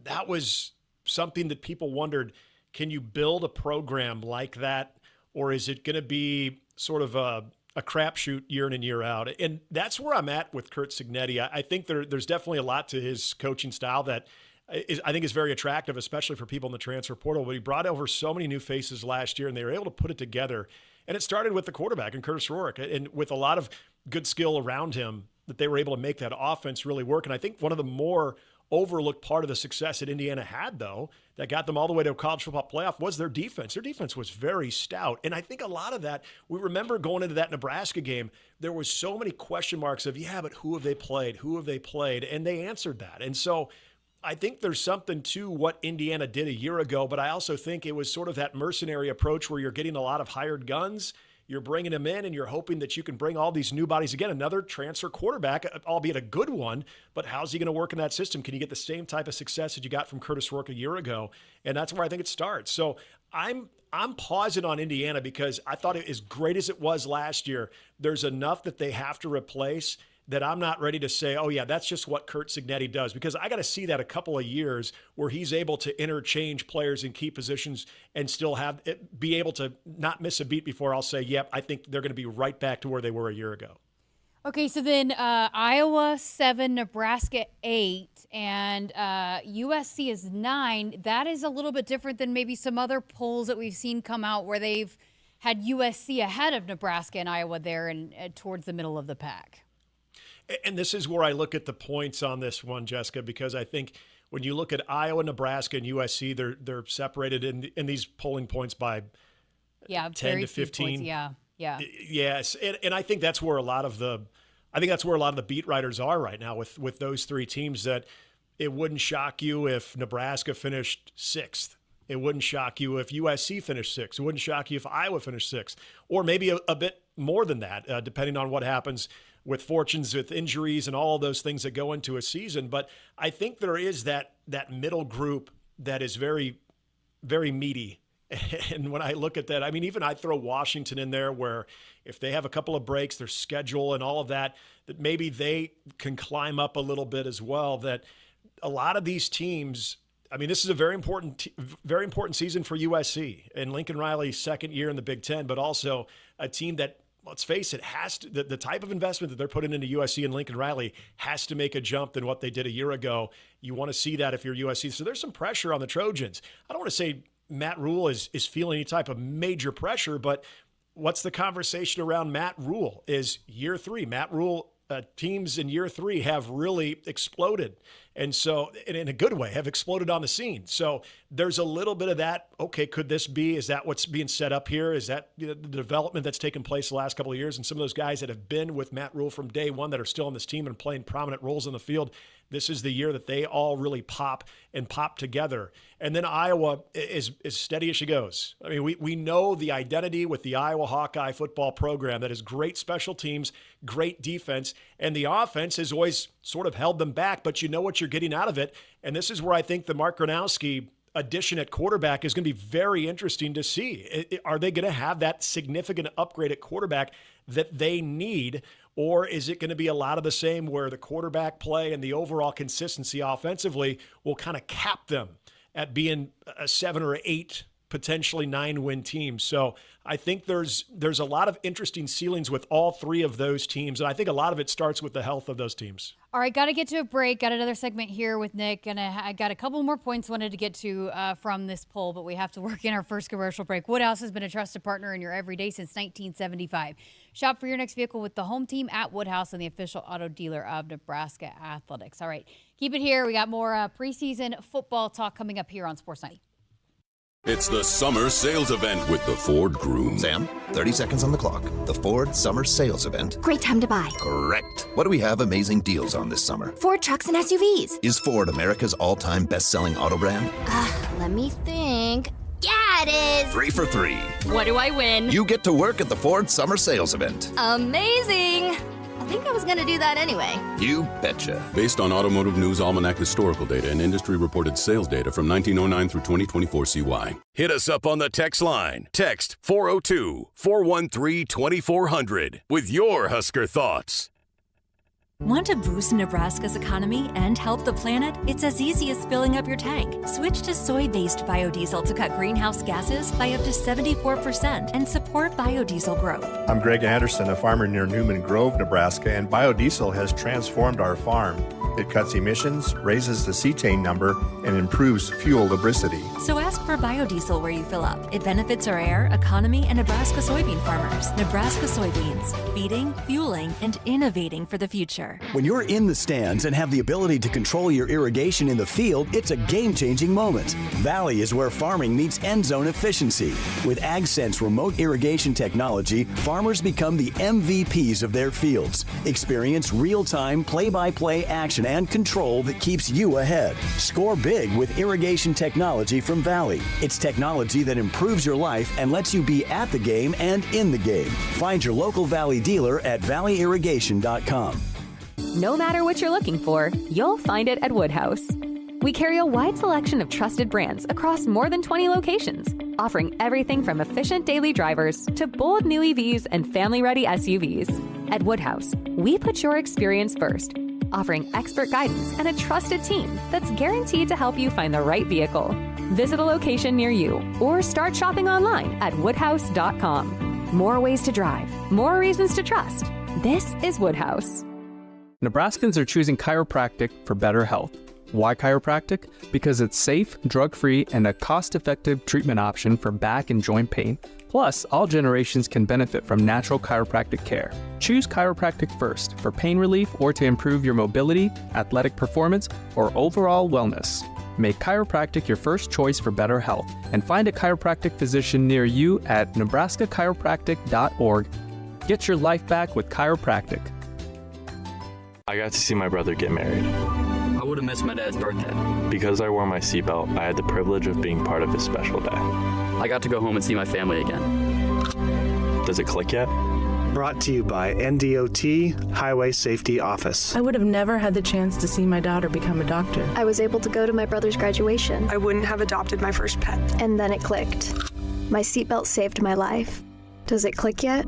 that was something that people wondered, can you build a program like that? Or is it going to be sort of a crapshoot year in and year out? And that's where I'm at with Curt Cignetti. I think there's definitely a lot to his coaching style that I think is very attractive, especially for people in the transfer portal. But he brought over so many new faces last year, and they were able to put it together. And it started with the quarterback, and Curtis Rourke, and with a lot of good skill around him, that they were able to make that offense really work. And I think one of the more overlooked part of the success that Indiana had, though, that got them all the way to a college football playoff, was their defense. Their defense was very stout. And I think a lot of that, we remember going into that Nebraska game, there was so many question marks of, yeah, but who have they played? Who have they played? And they answered that. And so I think there's something to what Indiana did a year ago, but I also think it was sort of that mercenary approach where you're getting a lot of hired guns. You're bringing them in, and you're hoping that you can bring all these new bodies. Again, another transfer quarterback, albeit a good one, but how's he going to work in that system? Can you get the same type of success that you got from Curtis Rourke a year ago? And that's where I think it starts. So I'm pausing on Indiana, because I thought as great as it was last year, there's enough that they have to replace that I'm not ready to say, oh yeah, that's just what Curt Cignetti does, because I got to see that a couple of years where he's able to interchange players in key positions and still be able to not miss a beat before I'll say, yep, I think they're going to be right back to where they were a year ago. Okay, so then Iowa 7, Nebraska 8, and USC is 9. That is a little bit different than maybe some other polls that we've seen come out where they've had USC ahead of Nebraska and Iowa there and towards the middle of the pack. And this is where I look at the points on this one, Jessica, because I think when you look at Iowa, Nebraska, and USC, they're separated in these polling points by 10 to 15. Points, yeah. Yes, and I think that's where a lot of the beat writers are right now with those 3 teams. That it wouldn't shock you if Nebraska finished 6th. It wouldn't shock you if USC finished 6th. It wouldn't shock you if Iowa finished 6th, or maybe a bit more than that, depending on what happens with fortunes, with injuries and all of those things that go into a season. But I think there is that middle group that is very, very meaty. And when I look at that, I mean, even I throw Washington in there, where if they have a couple of breaks, their schedule and all of that, that maybe they can climb up a little bit as well. That a lot of these teams, I mean, this is a very important season for USC and Lincoln Riley's second year in the Big Ten, but also a team that, let's face it, has to, the type of investment that they're putting into USC and Lincoln Riley has to make a jump than what they did a year ago. You want to see that if you're USC. So there's some pressure on the Trojans. I don't want to say Matt Rule is feeling any type of major pressure, but what's the conversation around Matt Rule? Is year three. Matt Rule teams in year three have really exploded. And so, in a good way, have exploded on the scene. So there's a little bit of that. Okay, could this be? Is that what's being set up here? Is that the development that's taken place the last couple of years? And some of those guys that have been with Matt Rule from day one that are still on this team and playing prominent roles on the field, this is the year that they all really pop together. And then Iowa is steady as she goes. I mean, we know the identity with the Iowa Hawkeye football program that is great special teams, great defense, and the offense has always sort of held them back, but you know what you're getting out of it. And this is where I think the Mark Gronowski addition at quarterback is going to be very interesting to see. Are they going to have that significant upgrade at quarterback that they need? Or is it going to be a lot of the same where the quarterback play and the overall consistency offensively will kind of cap them at being a 7 or 8, potentially 9-win team? So I think there's a lot of interesting ceilings with all three of those teams. And I think a lot of it starts with the health of those teams. All right, got to get to a break. Got another segment here with Nick, and I got a couple more points wanted to get to from this poll, but we have to work in our first commercial break. Woodhouse has been a trusted partner in your everyday since 1975. Shop for your next vehicle with the home team at Woodhouse and the official auto dealer of Nebraska Athletics. All right, keep it here. We got more preseason football talk coming up here on Sports Night. It's the summer sales event with the Ford Groom. Sam, 30 seconds on the clock. The Ford Summer Sales Event. Great time to buy. Correct. What do we have amazing deals on this summer? Ford trucks and SUVs. Is Ford America's all-time best-selling auto brand? Let me think. Yeah, it is. 3 for 3. What do I win? You get to work at the Ford Summer Sales Event. Amazing. I think I was going to do that anyway. You betcha. Based on Automotive News Almanac historical data and industry-reported sales data from 1909 through 2024 CY. Hit us up on the text line. Text 402-413-2400 with your Husker thoughts. Want to boost Nebraska's economy and help the planet? It's as easy as filling up your tank. Switch to soy-based biodiesel to cut greenhouse gases by up to 74% and support biodiesel growth. I'm Greg Anderson, a farmer near Newman Grove, Nebraska, and biodiesel has transformed our farm. It cuts emissions, raises the cetane number, and improves fuel lubricity. So ask for biodiesel where you fill up. It benefits our air, economy, and Nebraska soybean farmers. Nebraska soybeans, feeding, fueling, and innovating for the future. When you're in the stands and have the ability to control your irrigation in the field, it's a game-changing moment. Valley is where farming meets end zone efficiency. With AgSense remote irrigation technology, farmers become the MVPs of their fields. Experience real-time, play-by-play action and control that keeps you ahead. Score big with irrigation technology from Valley. It's technology that improves your life and lets you be at the game and in the game. Find your local Valley dealer at valleyirrigation.com. No matter what you're looking for, you'll find it at Woodhouse. We carry a wide selection of trusted brands across more than 20 locations, offering everything from efficient daily drivers to bold new EVs and family-ready SUVs. At Woodhouse, we put your experience first, offering expert guidance and a trusted team that's guaranteed to help you find the right vehicle. Visit a location near you or start shopping online at woodhouse.com. More ways to drive, more reasons to trust. This is Woodhouse. Nebraskans are choosing chiropractic for better health. Why chiropractic? Because it's safe, drug-free, and a cost-effective treatment option for back and joint pain. Plus, all generations can benefit from natural chiropractic care. Choose chiropractic first for pain relief or to improve your mobility, athletic performance, or overall wellness. Make chiropractic your first choice for better health and find a chiropractic physician near you at nebraskachiropractic.org. Get your life back with chiropractic. I got to see my brother get married. I would have missed my dad's birthday. Because I wore my seatbelt, I had the privilege of being part of his special day. I got to go home and see my family again. Does it click yet? Brought to you by NDOT Highway Safety Office. I would have never had the chance to see my daughter become a doctor. I was able to go to my brother's graduation. I wouldn't have adopted my first pet. And then it clicked. My seatbelt saved my life. Does it click yet?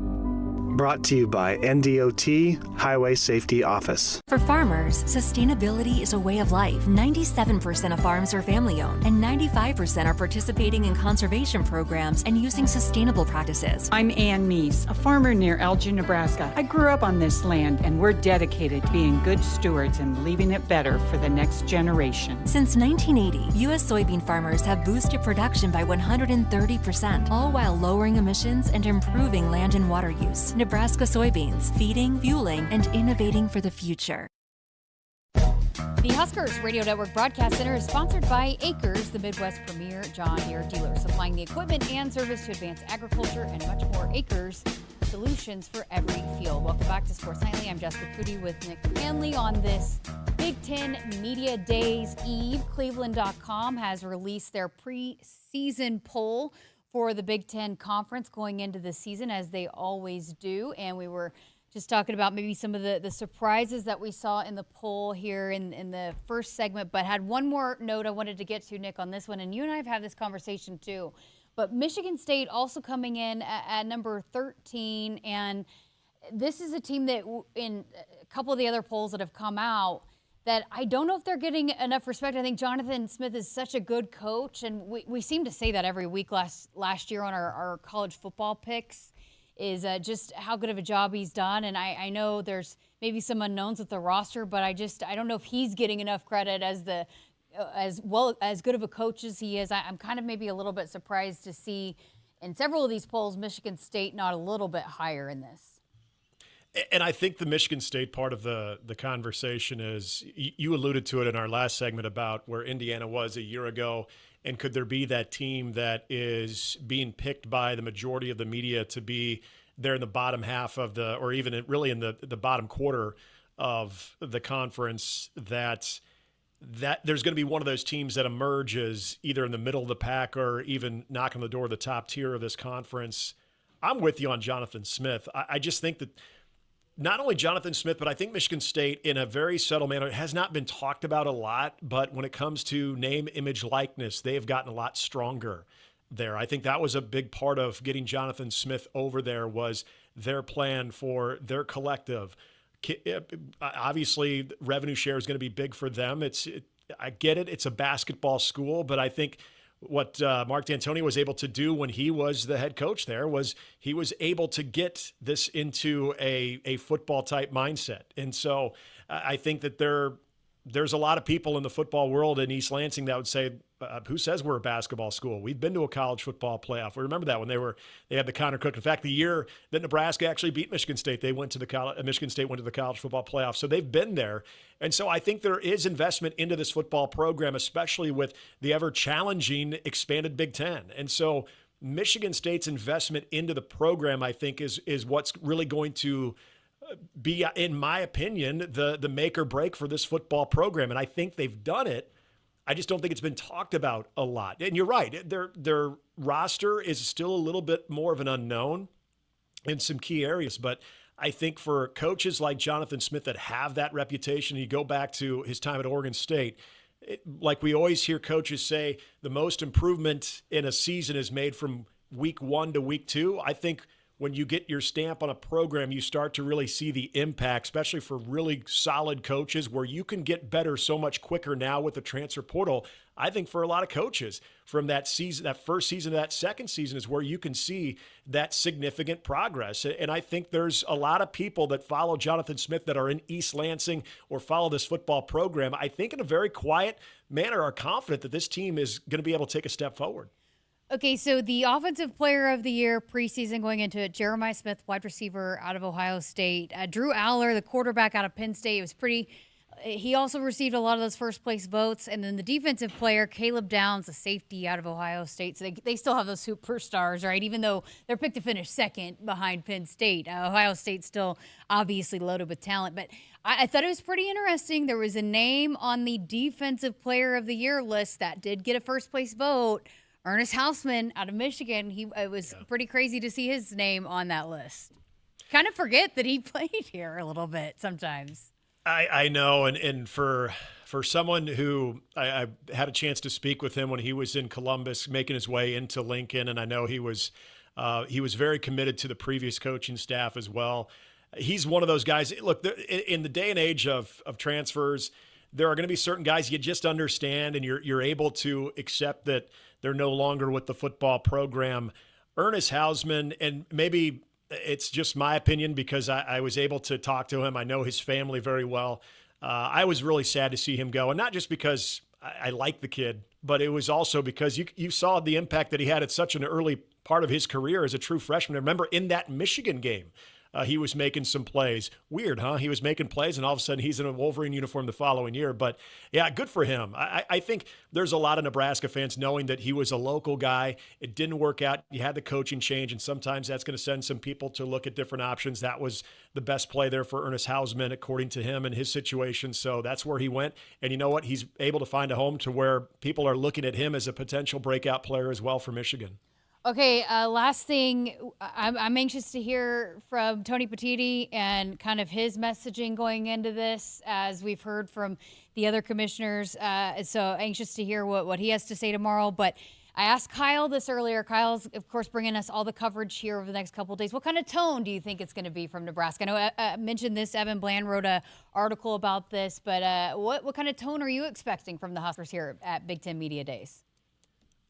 Brought to you by NDOT Highway Safety Office. For farmers, sustainability is a way of life. 97% of farms are family-owned, and 95% are participating in conservation programs and using sustainable practices. I'm Ann Meese, a farmer near Elgin, Nebraska. I grew up on this land, and we're dedicated to being good stewards and leaving it better for the next generation. Since 1980, U.S. soybean farmers have boosted production by 130%, all while lowering emissions and improving land and water use. Nebraska soybeans, feeding, fueling, and innovating for the future. The Huskers Radio Network Broadcast Center is sponsored by Akrs, the Midwest premier John Deere dealer, supplying the equipment and service to advance agriculture and much more. Akrs, solutions for every field. Welcome back to Sports Nightly. I'm Jessica Coody with Nick Hanley on this Big Ten Media Days Eve. Cleveland.com has released their preseason poll for the Big Ten Conference going into the season, as they always do. And we were just talking about maybe some of the surprises that we saw in the poll here in the first segment, but had one more note I wanted to get to, Nick, on this one. And you and I have had this conversation too. But Michigan State also coming in at number 13. And this is a team that in a couple of the other polls that have come out, that I don't know if they're getting enough respect. I think Jonathan Smith is such a good coach, and we seem to say that every week last year on our college football picks, is just how good of a job he's done. And I know there's maybe some unknowns with the roster, but I don't know if he's getting enough credit as good of a coach as he is. I'm kind of maybe a little bit surprised to see in several of these polls Michigan State not a little bit higher in this. And I think the Michigan State part of the conversation is, you alluded to it in our last segment about where Indiana was a year ago, and could there be that team that is being picked by the majority of the media to be there in the bottom half of or even really in the bottom quarter of the conference, that there's going to be one of those teams that emerges either in the middle of the pack or even knocking on the door of the top tier of this conference. I'm with you on Jonathan Smith. I just think that not only Jonathan Smith, but I think Michigan State, in a very subtle manner, has not been talked about a lot, but when it comes to name, image, likeness, they have gotten a lot stronger there. I think that was a big part of getting Jonathan Smith over there, was their plan for their collective. Obviously, revenue share is going to be big for them. I get it. It's a basketball school, but I think what Mark D'Antoni was able to do when he was the head coach there was he was able to get this into a football-type mindset. And so I think that there's a lot of people in the football world in East Lansing that would say, who says we're a basketball school? We've been to a college football playoff. We remember that when they had the Connor Cook. In fact, the year that Nebraska actually beat Michigan State, Michigan State went to the college football playoff. So they've been there. And so I think there is investment into this football program, especially with the ever-challenging expanded Big Ten. And so Michigan State's investment into the program, I think, is what's really going to be, in my opinion, the make or break for this football program. And I think they've done it. I just don't think it's been talked about a lot. And you're right. Their roster is still a little bit more of an unknown in some key areas. But I think for coaches like Jonathan Smith that have that reputation, you go back to his time at Oregon State, like we always hear coaches say, the most improvement in a season is made from week 1 to week 2. I think when you get your stamp on a program, you start to really see the impact, especially for really solid coaches, where you can get better so much quicker now with the transfer portal. I think for a lot of coaches, from that season, that first season to that second season, is where you can see that significant progress. And I think there's a lot of people that follow Jonathan Smith that are in East Lansing or follow this football program, I think in a very quiet manner are confident that this team is going to be able to take a step forward. Okay, so the Offensive Player of the Year preseason going into it, Jeremiah Smith, wide receiver out of Ohio State. Drew Aller, the quarterback out of Penn State, it was pretty. He also received a lot of those first-place votes. And then the defensive player, Caleb Downs, a safety out of Ohio State. So they still have those superstars, right? Even though they're picked to finish second behind Penn State. Ohio State's still obviously loaded with talent. But I thought it was pretty interesting. There was a name on the Defensive Player of the Year list that did get a first-place vote. Ernest Hausman out of Michigan. It was pretty crazy to see his name on that list. kind of forget that he played here a little bit sometimes. I know, and for someone who I had a chance to speak with him when he was in Columbus, making his way into Lincoln, and I know he was very committed to the previous coaching staff as well. He's one of those guys. Look, in the day and age of transfers, there are going to be certain guys you just understand, and you're able to accept that they're no longer with the football program. Ernest Hausman, and maybe it's just my opinion because I was able to talk to him. I know his family very well. I was really sad to see him go, and not just because I like the kid, but it was also because you saw the impact that he had at such an early part of his career as a true freshman. Remember, in that Michigan game, he was making some plays. Weird, huh? He was making plays, and all of a sudden he's in a Wolverine uniform the following year. But, yeah, good for him. I think there's a lot of Nebraska fans knowing that he was a local guy. It didn't work out. You had the coaching change, and sometimes that's going to send some people to look at different options. That was the best play there for Ernest Hausman, according to him and his situation. So that's where he went. And you know what? He's able to find a home to where people are looking at him as a potential breakout player as well for Michigan. Okay, last thing, I'm anxious to hear from Tony Petitti and kind of his messaging going into this, as we've heard from the other commissioners. So anxious to hear what he has to say tomorrow. But I asked Kyle this earlier. Kyle's, of course, bringing us all the coverage here over the next couple of days. What kind of tone do you think it's going to be from Nebraska? I know I mentioned this. Evan Bland wrote an article about this. But what kind of tone are you expecting from the Huskers here at Big Ten Media Days?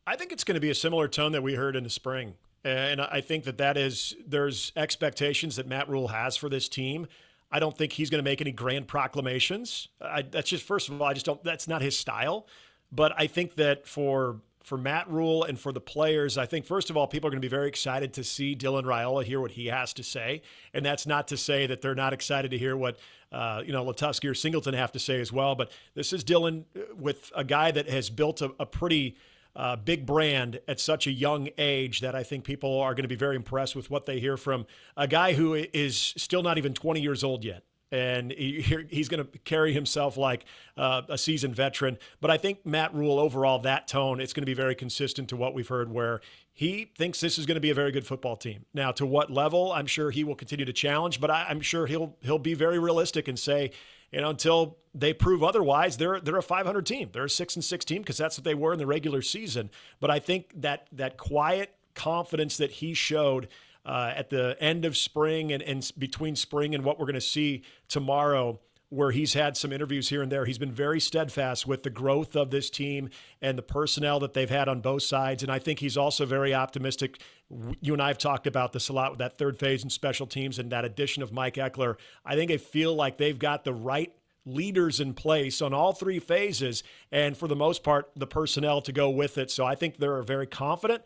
I think it's going to be a similar tone that we heard in the spring. And I think there's expectations that Matt Rule has for this team. I don't think he's going to make any grand proclamations. That's not his style. But I think that for Matt Rule and for the players, I think, first of all, people are going to be very excited to see Dylan Raiola hear what he has to say. And that's not to say that they're not excited to hear what, Latufsky or Singleton have to say as well. But this is Dylan with a guy that has built a pretty big brand at such a young age that I think people are going to be very impressed with what they hear from a guy who is still not even 20 years old yet. And he's going to carry himself like a seasoned veteran. But I think Matt Rule, overall, that tone, it's going to be very consistent to what we've heard, where he thinks this is going to be a very good football team. Now, to what level, I'm sure he will continue to challenge, but I'm sure he'll be very realistic and say, until they prove otherwise, they're a 500 team. They're a 6-6 team because that's what they were in the regular season. But I think that quiet confidence that he showed at the end of spring and between spring and what we're going to see tomorrow, where he's had some interviews here and there, he's been very steadfast with the growth of this team and the personnel that they've had on both sides. And I think he's also very optimistic. You and I have talked about this a lot with that third phase in special teams and that addition of Mike Eckler. I think I feel like they've got the right leaders in place on all three phases, and for the most part, the personnel to go with it. So I think they're very confident.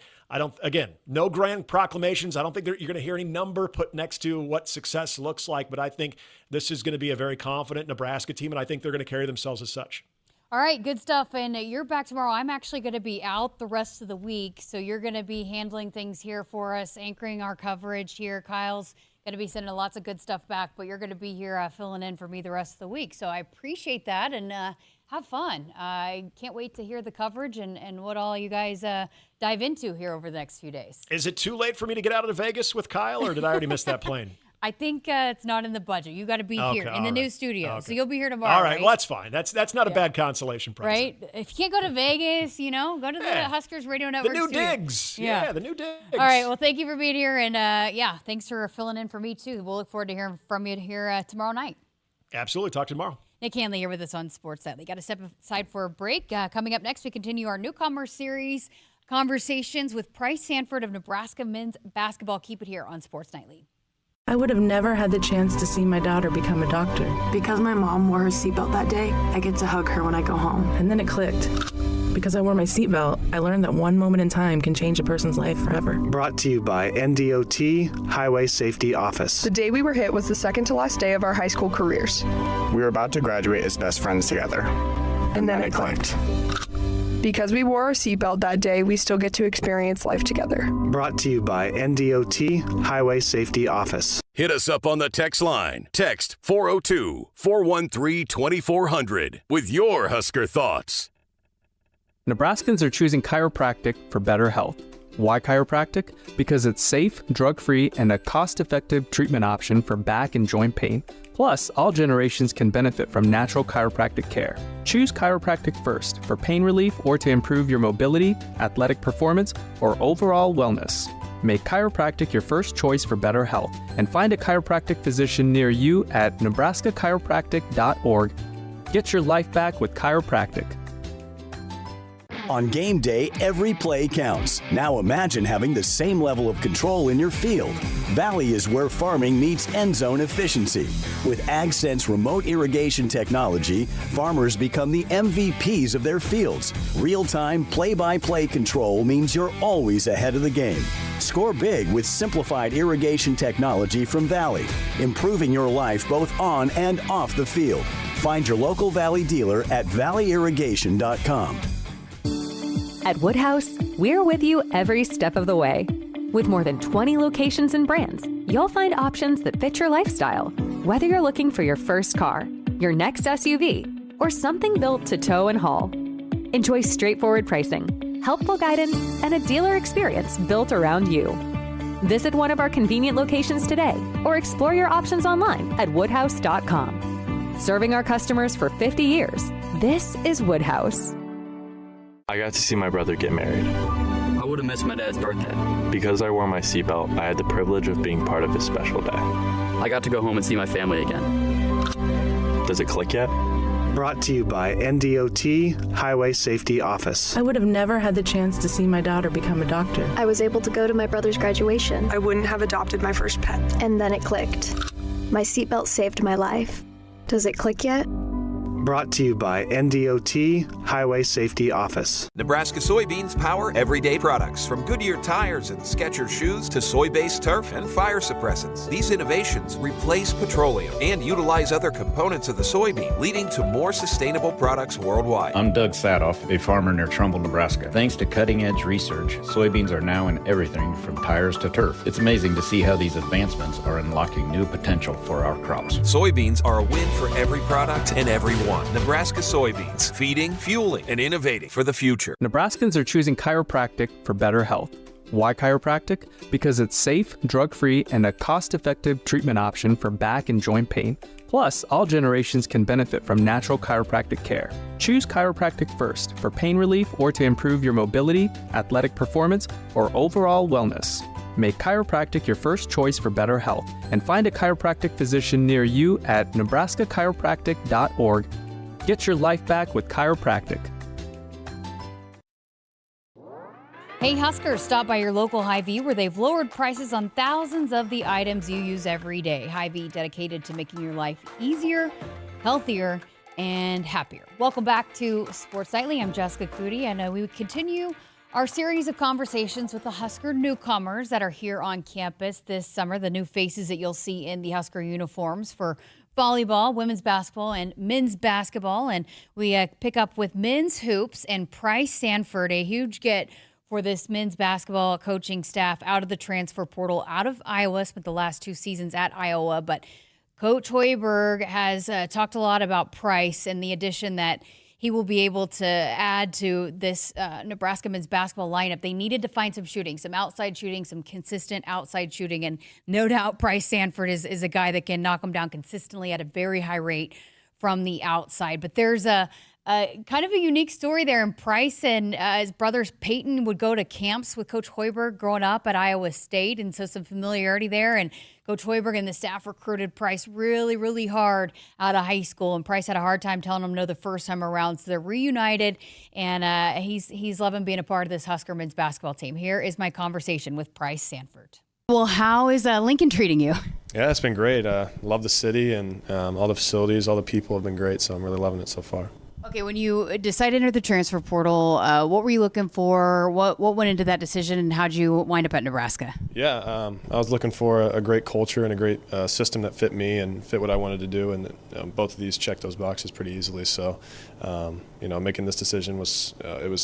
No grand proclamations. I don't think you're going to hear any number put next to what success looks like, but I think this is going to be a very confident Nebraska team, and I think they're going to carry themselves as such. All right, good stuff. And you're back tomorrow. I'm actually going to be out the rest of the week, so you're going to be handling things here for us, anchoring our coverage here. Kyle's going to be sending lots of good stuff back, but you're going to be here filling in for me the rest of the week. So I appreciate that, and have fun. I can't wait to hear the coverage and what all you guys dive into here over the next few days. Is it too late for me to get out of Vegas with Kyle, or did I already miss that plane? I think it's not in the budget. You got to be here in the new studio. Okay. So you'll be here tomorrow. All right, well, that's fine. That's not a bad consolation prize. Right? If you can't go to Vegas, go to the Huskers Radio Network. The new studio. digs. Yeah, the new digs. All right, well, thank you for being here. And, thanks for filling in for me, too. We'll look forward to hearing from you here tomorrow night. Absolutely. Talk to you tomorrow. Nick Hanley here with us on Sports Nightly. Got to step aside for a break. Coming up next, we continue our newcomer series, conversations with Pryce Sanford of Nebraska men's basketball. Keep it here on Sports Nightly. I would have never had the chance to see my daughter become a doctor. Because my mom wore her seatbelt that day, I get to hug her when I go home. And then it clicked. Because I wore my seatbelt, I learned that one moment in time can change a person's life forever. Brought to you by NDOT Highway Safety Office. The day we were hit was the second to last day of our high school careers. We were about to graduate as best friends together. And then it clicked. Because we wore our seatbelt that day, we still get to experience life together. Brought to you by NDOT Highway Safety Office. Hit us up on the text line. Text 402-413-2400 with your Husker thoughts. Nebraskans are choosing chiropractic for better health. Why chiropractic? Because it's safe, drug-free, and a cost-effective treatment option for back and joint pain. Plus, all generations can benefit from natural chiropractic care. Choose chiropractic first for pain relief or to improve your mobility, athletic performance, or overall wellness. Make chiropractic your first choice for better health and find a chiropractic physician near you at nebraskachiropractic.org. Get your life back with chiropractic. On game day, every play counts. Now imagine having the same level of control in your field. Valley is where farming meets end zone efficiency. With AgSense remote irrigation technology, farmers become the MVPs of their fields. Real-time, play-by-play control means you're always ahead of the game. Score big with simplified irrigation technology from Valley, improving your life both on and off the field. Find your local Valley dealer at valleyirrigation.com. At Woodhouse, we're with you every step of the way. With more than 20 locations and brands, you'll find options that fit your lifestyle. Whether you're looking for your first car, your next SUV, or something built to tow and haul. Enjoy straightforward pricing, helpful guidance, and a dealer experience built around you. Visit one of our convenient locations today or explore your options online at woodhouse.com. Serving our customers for 50 years, this is Woodhouse. I got to see my brother get married. I would have missed my dad's birthday. Because I wore my seatbelt, I had the privilege of being part of his special day. I got to go home and see my family again. Does it click yet? Brought to you by NDOT Highway Safety Office. I would have never had the chance to see my daughter become a doctor. I was able to go to my brother's graduation. I wouldn't have adopted my first pet. And then it clicked. My seatbelt saved my life. Does it click yet? Brought to you by NDOT Highway Safety Office. Nebraska soybeans power everyday products, from Goodyear tires and Skechers shoes to soy-based turf and fire suppressants. These innovations replace petroleum and utilize other components of the soybean, leading to more sustainable products worldwide. I'm Doug Sadoff, a farmer near Trumbull, Nebraska. Thanks to cutting-edge research, soybeans are now in everything from tires to turf. It's amazing to see how these advancements are unlocking new potential for our crops. Soybeans are a win for every product and everyone. Nebraska soybeans, feeding, fueling, and innovating for the future. Nebraskans are choosing chiropractic for better health. Why chiropractic? Because it's safe, drug-free, and a cost-effective treatment option for back and joint pain. Plus, all generations can benefit from natural chiropractic care. Choose chiropractic first for pain relief or to improve your mobility, athletic performance, or overall wellness. Make chiropractic your first choice for better health and find a chiropractic physician near you at nebraskachiropractic.org. Get your life back with chiropractic. Hey Huskers, stop by your local Hy-Vee where they've lowered prices on thousands of the items you use every day. Hy-Vee, dedicated to making your life easier, healthier, and happier. Welcome back to Sports Nightly. I'm Jessica Coody, and we continue our series of conversations with the Husker newcomers that are here on campus this summer, the new faces that you'll see in the Husker uniforms for volleyball, women's basketball, and men's basketball. And we pick up with men's hoops and Pryce Sanford, a huge get for this men's basketball coaching staff out of the transfer portal, out of Iowa, spent the last 2 seasons at Iowa. But Coach Hoiberg has talked a lot about Pryce and the addition that he will be able to add to this Nebraska men's basketball lineup. They needed to find some shooting, some outside shooting, some consistent outside shooting. And no doubt Pryce Sanford is a guy that can knock them down consistently at a very high rate from the outside. But there's a kind of a unique story there. And Pryce and his brothers Peyton would go to camps with Coach Hoiberg growing up at Iowa State. And so some familiarity there. And Coach Hoiberg and the staff recruited Pryce really, really hard out of high school. And Pryce had a hard time telling him no the first time around. So they're reunited. And he's loving being a part of this Husker men's basketball team. Here is my conversation with Pryce Sanford. Well, how is Lincoln treating you? Yeah, it's been great. Love the city and all the facilities, all the people have been great. So I'm really loving it so far. Okay, when you decided to enter the transfer portal, what were you looking for? What went into that decision, and how'd you wind up at Nebraska? Yeah, I was looking for a great culture and a great system that fit me and fit what I wanted to do, and both of these checked those boxes pretty easily. So, making this decision was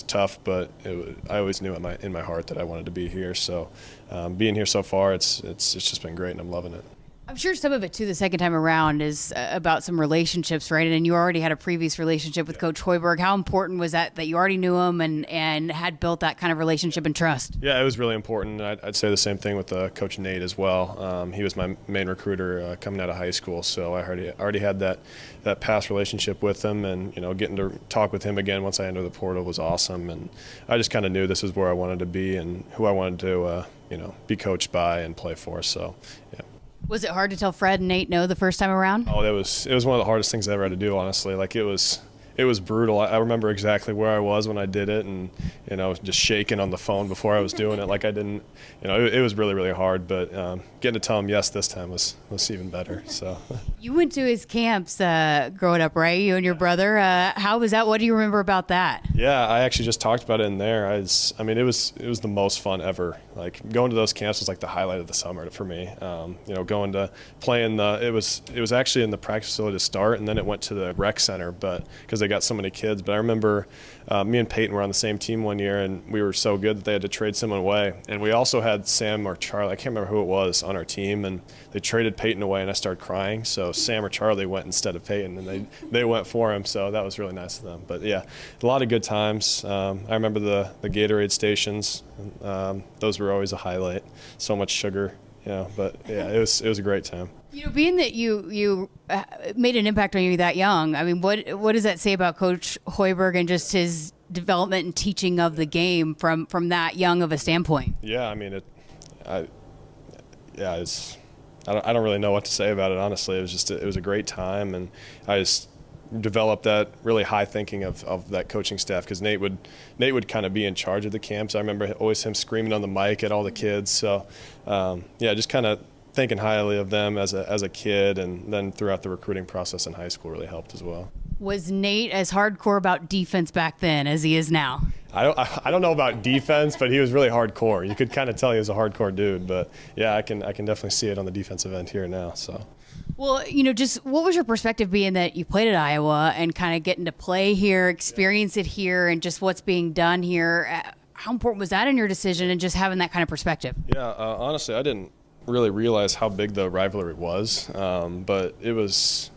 tough, but I always knew in my heart that I wanted to be here. So, being here so far, it's just been great, and I'm loving it. I'm sure some of it too the second time around is about some relationships, right? And you already had a previous relationship with Coach Hoiberg. How important was that you already knew him and had built that kind of relationship and trust? Yeah, it was really important. I'd say the same thing with Coach Nate as well. He was my main recruiter coming out of high school, so I already had that past relationship with him, and getting to talk with him again once I entered the portal was awesome. And I just kind of knew this is where I wanted to be and who I wanted to be coached by and play for. So yeah. Was it hard to tell Fred and Nate no the first time around? Oh, it was one of the hardest things I ever had to do, honestly. Like it was brutal. I remember exactly where I was when I did it, and just shaking on the phone before I was doing it. Like I didn't, it was really, really hard. But getting to tell him yes this time was even better. So you went to his camps growing up, right? You and your brother. How was that? What do you remember about that? Yeah, I actually just talked about it in there. It was the most fun ever. Like going to those camps was like the highlight of the summer for me. Going to play in it was actually in the practice facility to start, and then it went to the rec center, but because they got so many kids. But I remember me and Peyton were on the same team one year, and we were so good that they had to trade someone away. And we also had Sam or Charlie, I can't remember who it was, on our team, and they traded Peyton away, and I started crying. So Sam or Charlie went instead of Peyton, and they went for him. So that was really nice of them. But yeah, a lot of good times. I remember the Gatorade stations. Those were always a highlight. So much sugar, but yeah, it was a great time. Being that you made an impact on you that young, I mean, what does that say about Coach Hoiberg and just his development and teaching of the game from that young of a standpoint? Yeah, I mean, I don't really know what to say about it, honestly. It was a great time, and I just developed that really high thinking of that coaching staff, because Nate would kind of be in charge of the camps. I remember always him screaming on the mic at all the kids. So just kind of thinking highly of them as a kid, and then throughout the recruiting process in high school really helped as well. Was Nate as hardcore about defense back then as he is now? I don't know about defense, but he was really hardcore. You could kind of tell he was a hardcore dude. But yeah, I can definitely see it on the defensive end here now. So. Well, just what was your perspective being that you played at Iowa and kind of getting to play here, experience it here, and just what's being done here? How important was that in your decision and just having that kind of perspective? Yeah, honestly, I didn't really realize how big the rivalry was, but it's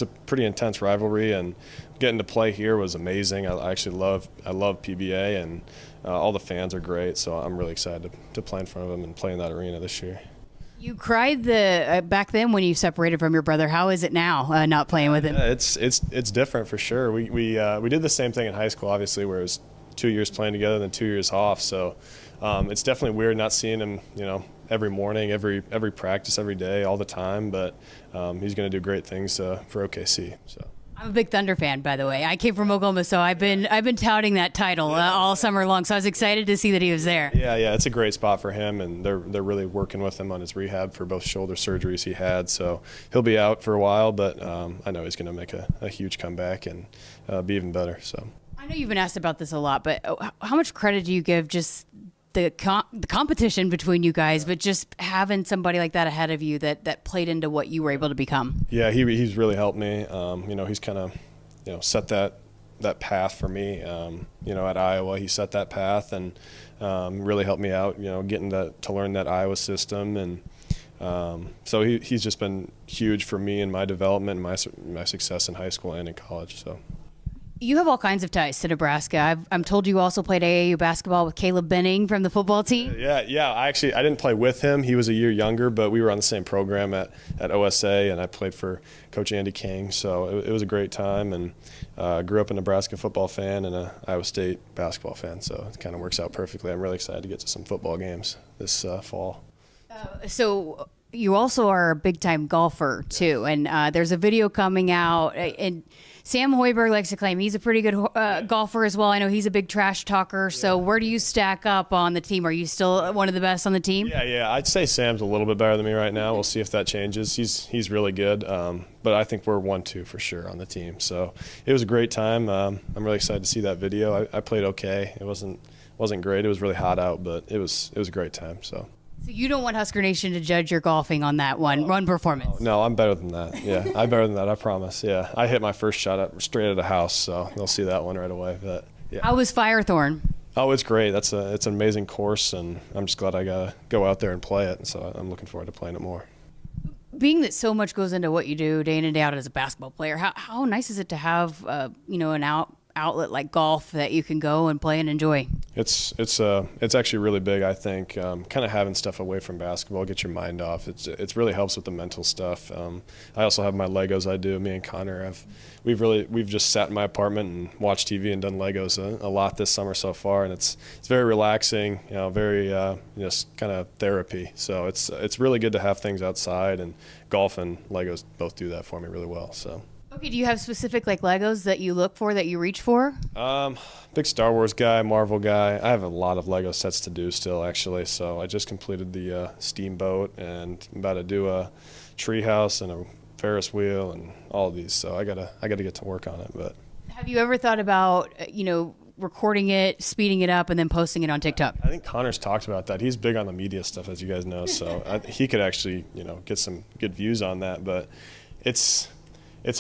a pretty intense rivalry, and getting to play here was amazing. I love PBA, and all the fans are great, so I'm really excited to play in front of them and play in that arena this year. You cried back then when you separated from your brother. How is it now, not playing with him? Yeah, it's different for sure. We did the same thing in high school, obviously, where it was 2 years playing together and then 2 years off. So it's definitely weird not seeing him, every morning, every practice, every day, all the time. But he's going to do great things for OKC. So. I'm a big Thunder fan, by the way. I came from Oklahoma, so I've been touting that title all summer long. So I was excited to see that he was there. Yeah, it's a great spot for him, and they're really working with him on his rehab for both shoulder surgeries he had. So he'll be out for a while, but I know he's going to make a huge comeback and be even better. So I know you've been asked about this a lot, but how much credit do you give just the competition between you guys, but just having somebody like that ahead of you that played into what you were able to become? Yeah, he's really helped me. He's kind of set that path for me. At Iowa, he set that path and really helped me out. Getting to learn that Iowa system, and so he's just been huge for me in my development, and my success in high school and in college. So. You have all kinds of ties to Nebraska. I'm told you also played AAU basketball with Caleb Benning from the football team. Yeah. I didn't play with him. He was a year younger, but we were on the same program at OSA, and I played for Coach Andy King. So it was a great time, and grew up a Nebraska football fan and an Iowa State basketball fan. So it kind of works out perfectly. I'm really excited to get to some football games this fall. So you also are a big-time golfer, too, and there's a video coming out, and Sam Hoiberg likes to claim he's a pretty good golfer as well. I know he's a big trash talker, so where do you stack up on the team? Are you still one of the best on the team? Yeah, I'd say Sam's a little bit better than me right now. We'll see if that changes. He's really good, but I think we're 1-2 for sure on the team. So it was a great time. I'm really excited to see that video. I played okay. It wasn't great. It was really hot out, but it was a great time. So you don't want Husker Nation to judge your golfing on that run performance? No, I'm better than that. Yeah, I'm better than that, I promise. Yeah, I hit my first shot straight at a house, so they'll see that one right away. But yeah. How was Firethorn? Oh, it's great. It's an amazing course, and I'm just glad I got to go out there and play it. So I'm looking forward to playing it more. Being that so much goes into what you do day in and day out as a basketball player, how nice is it to have, an outlet like golf that you can go and play and enjoy? It's actually really big, I think. Kind of having stuff away from basketball, get your mind off. It really helps with the mental stuff. I also have my Legos I do. Me and Connor we've just sat in my apartment and watched TV and done Legos a lot this summer so far, and it's very relaxing. Very just kind of therapy. So it's really good to have things outside, and golf and Legos both do that for me really well. So. Okay, do you have specific Legos that you look for, that you reach for? Big Star Wars guy, Marvel guy. I have a lot of Lego sets to do still, actually. So I just completed the Steamboat, and I'm about to do a treehouse and a Ferris wheel and all of these. So I gotta get to work on it. But have you ever thought about recording it, speeding it up, and then posting it on TikTok? I think Connor's talked about that. He's big on the media stuff, as you guys know. So he could actually get some good views on that. But it's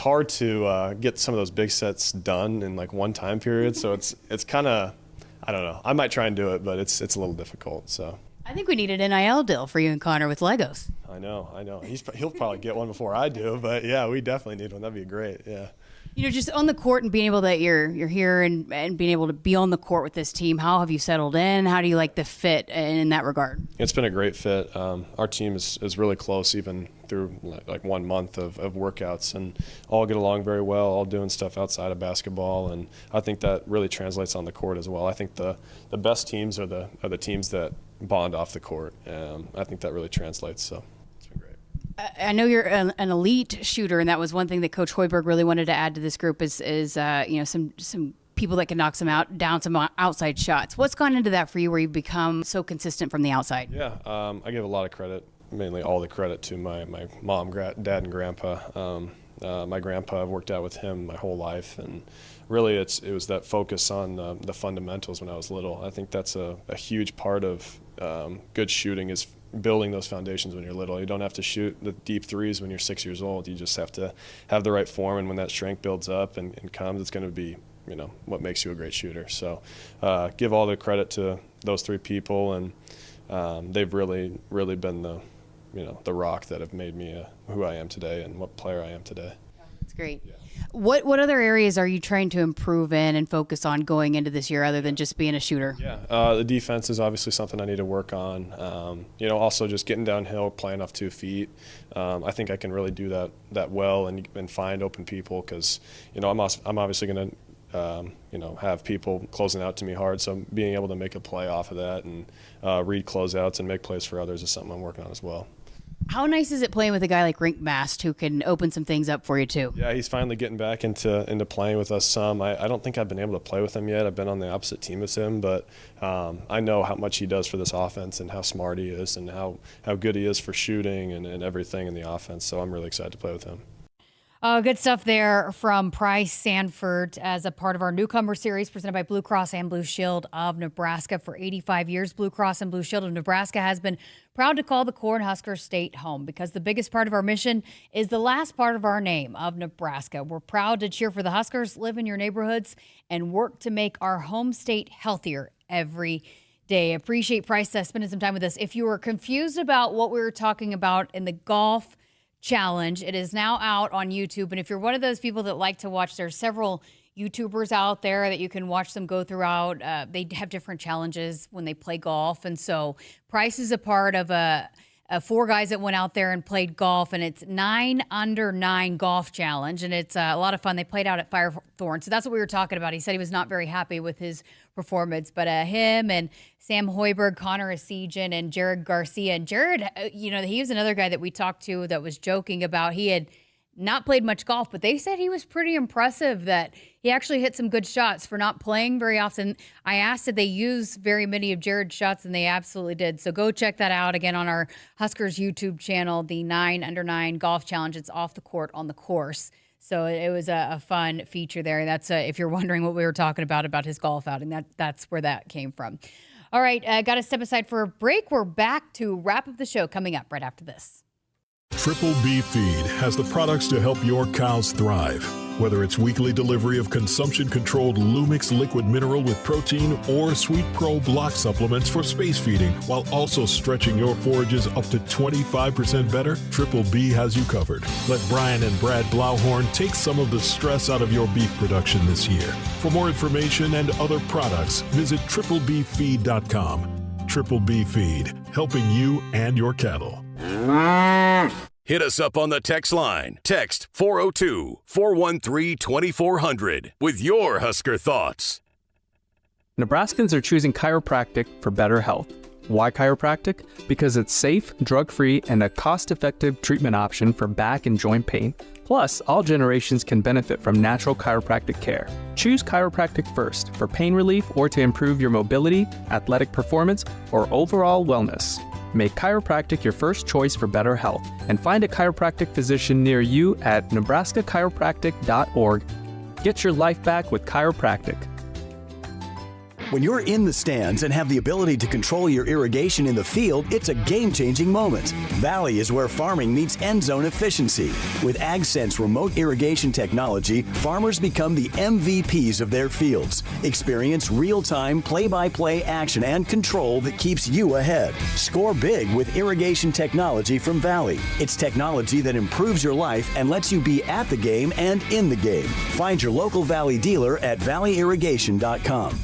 hard to get some of those big sets done in one time period. So it's kind of, I don't know. I might try and do it, but it's a little difficult. So I think we need an NIL deal for you and Connor with Legos. I know. He'll probably get one before I do, but yeah, we definitely need one. That'd be great. Yeah. Just on the court and being able that you're here and being able to be on the court with this team, how have you settled in? How do you like the fit in that regard? It's been a great fit. Our team is really close, even through 1 month of workouts, and all get along very well, all doing stuff outside of basketball, and I think that really translates on the court as well. I think the best teams are the teams that bond off the court, and I think that really translates. So. I know you're an elite shooter, and that was one thing that Coach Hoiberg really wanted to add to this group is some people that can knock down some outside shots. What's gone into that for you, where you become so consistent from the outside? Yeah, I give a lot of credit, mainly all the credit, to my mom, dad, and grandpa. My grandpa, I've worked out with him my whole life, and really it was that focus on the fundamentals when I was little. I think that's a huge part of good shooting, is building those foundations when you're little. You don't have to shoot the deep threes when you're 6 years old. You just have to have the right form, and when that strength builds up and comes, it's going to be what makes you a great shooter. So give all the credit to those three people, and they've really been the rock that have made me who I am today and what player I am today. That's great. Yeah. What other areas are you trying to improve in and focus on going into this year, other than just being a shooter? Yeah, the defense is obviously something I need to work on. Also just getting downhill, playing off 2 feet. I think I can really do that well and find open people, because I'm obviously going to have people closing out to me hard. So being able to make a play off of that and read closeouts and make plays for others is something I'm working on as well. How nice is it playing with a guy like Rink Mast, who can open some things up for you too? Yeah, he's finally getting back into playing with us some. I don't think I've been able to play with him yet. I've been on the opposite team as him, but I know how much he does for this offense and how smart he is and how good he is for shooting and everything in the offense. So I'm really excited to play with him. Good stuff there from Pryce, Sanford, as a part of our newcomer series presented by Blue Cross and Blue Shield of Nebraska. For 85 years, Blue Cross and Blue Shield of Nebraska has been proud to call the Cornhusker State home, because the biggest part of our mission is the last part of our name, of Nebraska. We're proud to cheer for the Huskers, live in your neighborhoods, and work to make our home state healthier every day. Appreciate Pryce spending some time with us. If you were confused about what we were talking about in the golf challenge, it is now out on YouTube. And if you're one of those people that like to watch, there's several YouTubers out there that you can watch them go throughout. They have different challenges when they play golf. And so Pryce is a part of a 4 guys that went out there and played golf, and it's 9 under 9 golf challenge. And it's a lot of fun. They played out at Firethorn. So that's what we were talking about. He said he was not very happy with his performance, but him and Sam Hoiberg, Connor Asijan, and Jared Garcia. And Jared, he was another guy that we talked to that was joking about he had not played much golf, but they said he was pretty impressive, that he actually hit some good shots for not playing very often. I asked, did they use very many of Jared's shots, and they absolutely did. So go check that out again on our Huskers YouTube channel, the 9 under 9 golf challenge. It's off the court on the course. So it was a fun feature there. That's if you're wondering what we were talking about his golf outing, that's where that came from. All right, got to step aside for a break. We're back to wrap up the show coming up right after this. Triple B Feed has the products to help your cows thrive. Whether it's weekly delivery of consumption-controlled Lumix liquid mineral with protein or Sweet Pro block supplements for space feeding, while also stretching your forages up to 25% better, Triple B has you covered. Let Brian and Brad Blauhorn take some of the stress out of your beef production this year. For more information and other products, visit triplebfeed.com. Triple B Feed, helping you and your cattle. Hit us up on the text line. Text 402-413-2400 with your Husker thoughts. Nebraskans are choosing chiropractic for better health. Why chiropractic? Because it's safe, drug-free, and a cost-effective treatment option for back and joint pain. Plus, all generations can benefit from natural chiropractic care. Choose chiropractic first for pain relief or to improve your mobility, athletic performance, or overall wellness. Make chiropractic your first choice for better health and find a chiropractic physician near you at nebraskachiropractic.org. Get your life back with chiropractic. When you're in the stands and have the ability to control your irrigation in the field, it's a game-changing moment. Valley is where farming meets end zone efficiency. With AgSense remote irrigation technology, farmers become the MVPs of their fields. Experience real-time, play-by-play action and control that keeps you ahead. Score big with irrigation technology from Valley. It's technology that improves your life and lets you be at the game and in the game. Find your local Valley dealer at valleyirrigation.com.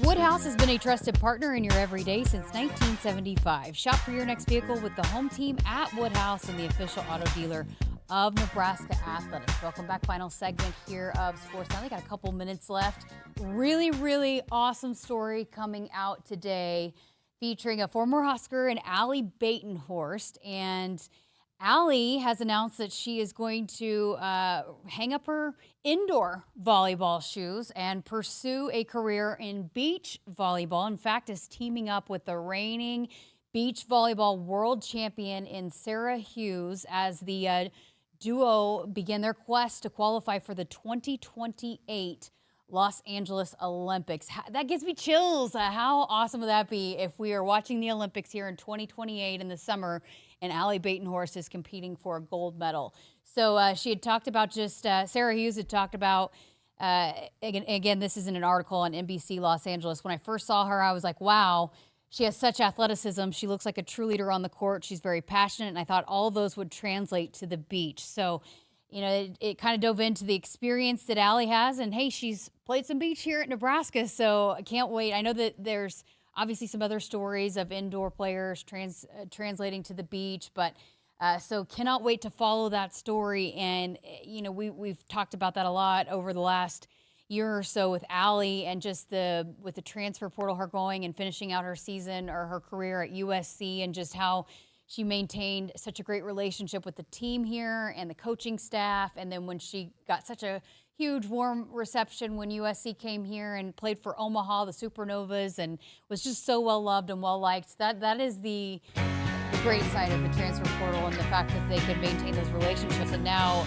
Woodhouse has been a trusted partner in your everyday since 1975. Shop for your next vehicle with the home team at Woodhouse and the official auto dealer of Nebraska Athletics. Welcome back. Final segment here of Sports Now. We got a couple minutes left. Really, really awesome story coming out today featuring a former Husker and Allie Batenhorst. And Allie has announced that she is going to hang up her indoor volleyball shoes and pursue a career in beach volleyball. In fact, is teaming up with the reigning beach volleyball world champion in Sarah Hughes as the duo begin their quest to qualify for the 2028 Los Angeles Olympics. That gives me chills. How awesome would that be if we are watching the Olympics here in 2028 in the summer and Allie Batenhorst is competing for a gold medal. So she had talked about Sarah Hughes had talked about, again, this is in an article on NBC Los Angeles. When I first saw her, I was like, wow, she has such athleticism. She looks like a true leader on the court. She's very passionate, and I thought all those would translate to the beach. So, you know, it kind of dove into the experience that Allie has, and hey, she's played some beach here at Nebraska, so I can't wait. I know that there's obviously some other stories of indoor players translating to the beach, but so cannot wait to follow that story. And, you know, we've talked about that a lot over the last year or so with Allie and just with the transfer portal, her going and finishing out her season or her career at USC, and just how she maintained such a great relationship with the team here and the coaching staff. And then when she got such a huge warm reception when USC came here and played for Omaha, the Supernovas, and was just so well loved and well liked. That is the great side of the transfer portal, and the fact that they could maintain those relationships. And now,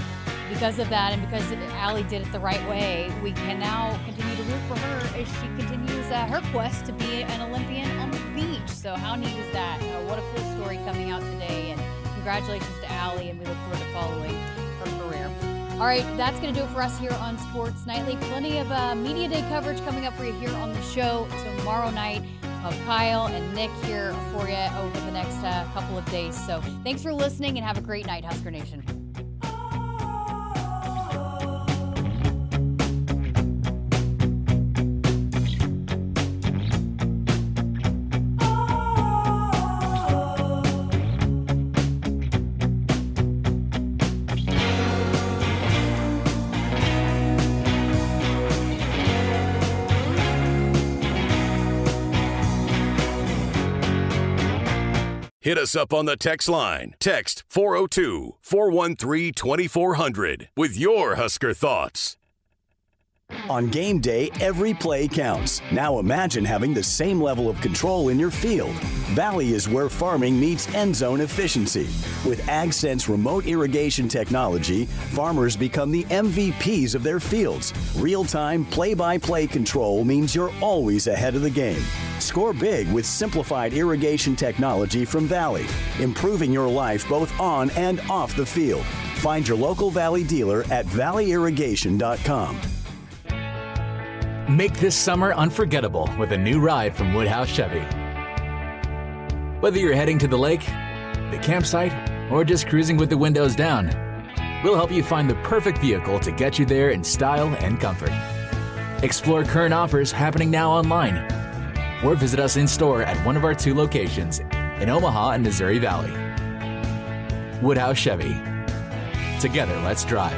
because of that, and because Allie did it the right way, we can now continue to root for her as she continues her quest to be an Olympian on the beach. So how neat is that? What a cool story coming out today, and congratulations to Allie, and we look forward to following her career. All right, that's going to do it for us here on Sports Nightly. Plenty of Media Day coverage coming up for you here on the show tomorrow night. Kyle and Nick here for you over the next couple of days. So thanks for listening, and have a great night, Husker Nation. Hit us up on the text line. Text 402-413-2400 with your Husker thoughts. On game day, every play counts. Now imagine having the same level of control in your field. Valley is where farming meets end zone efficiency. With AgSense remote irrigation technology, farmers become the MVPs of their fields. Real-time, play-by-play control means you're always ahead of the game. Score big with simplified irrigation technology from Valley, improving your life both on and off the field. Find your local Valley dealer at valleyirrigation.com. Make this summer unforgettable with a new ride from Woodhouse Chevy. Whether you're heading to the lake, the campsite, or just cruising with the windows down, we'll help you find the perfect vehicle to get you there in style and comfort. Explore current offers happening now online, or visit us in store at one of our 2 locations in Omaha and Missouri Valley. Woodhouse Chevy. Together, let's drive.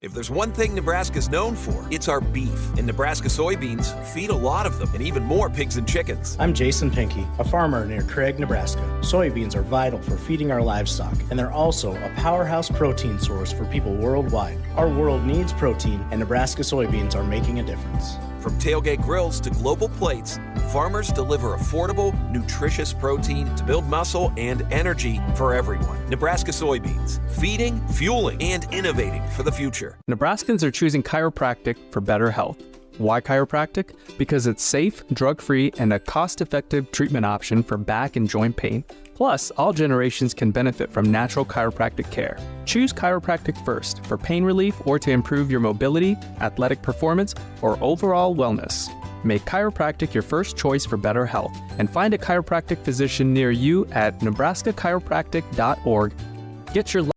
If there's one thing Nebraska's known for, it's our beef. And Nebraska soybeans feed a lot of them, and even more pigs and chickens. I'm Jason Pinky, a farmer near Craig, Nebraska. Soybeans are vital for feeding our livestock, and they're also a powerhouse protein source for people worldwide. Our world needs protein, and Nebraska soybeans are making a difference. From tailgate grills to global plates, farmers deliver affordable, nutritious protein to build muscle and energy for everyone. Nebraska soybeans, feeding, fueling, and innovating for the future. Nebraskans are choosing chiropractic for better health. Why chiropractic? Because it's safe, drug-free, and a cost-effective treatment option for back and joint pain. Plus, all generations can benefit from natural chiropractic care. Choose chiropractic first for pain relief or to improve your mobility, athletic performance, or overall wellness. Make chiropractic your first choice for better health, and find a chiropractic physician near you at nebraskachiropractic.org. Get your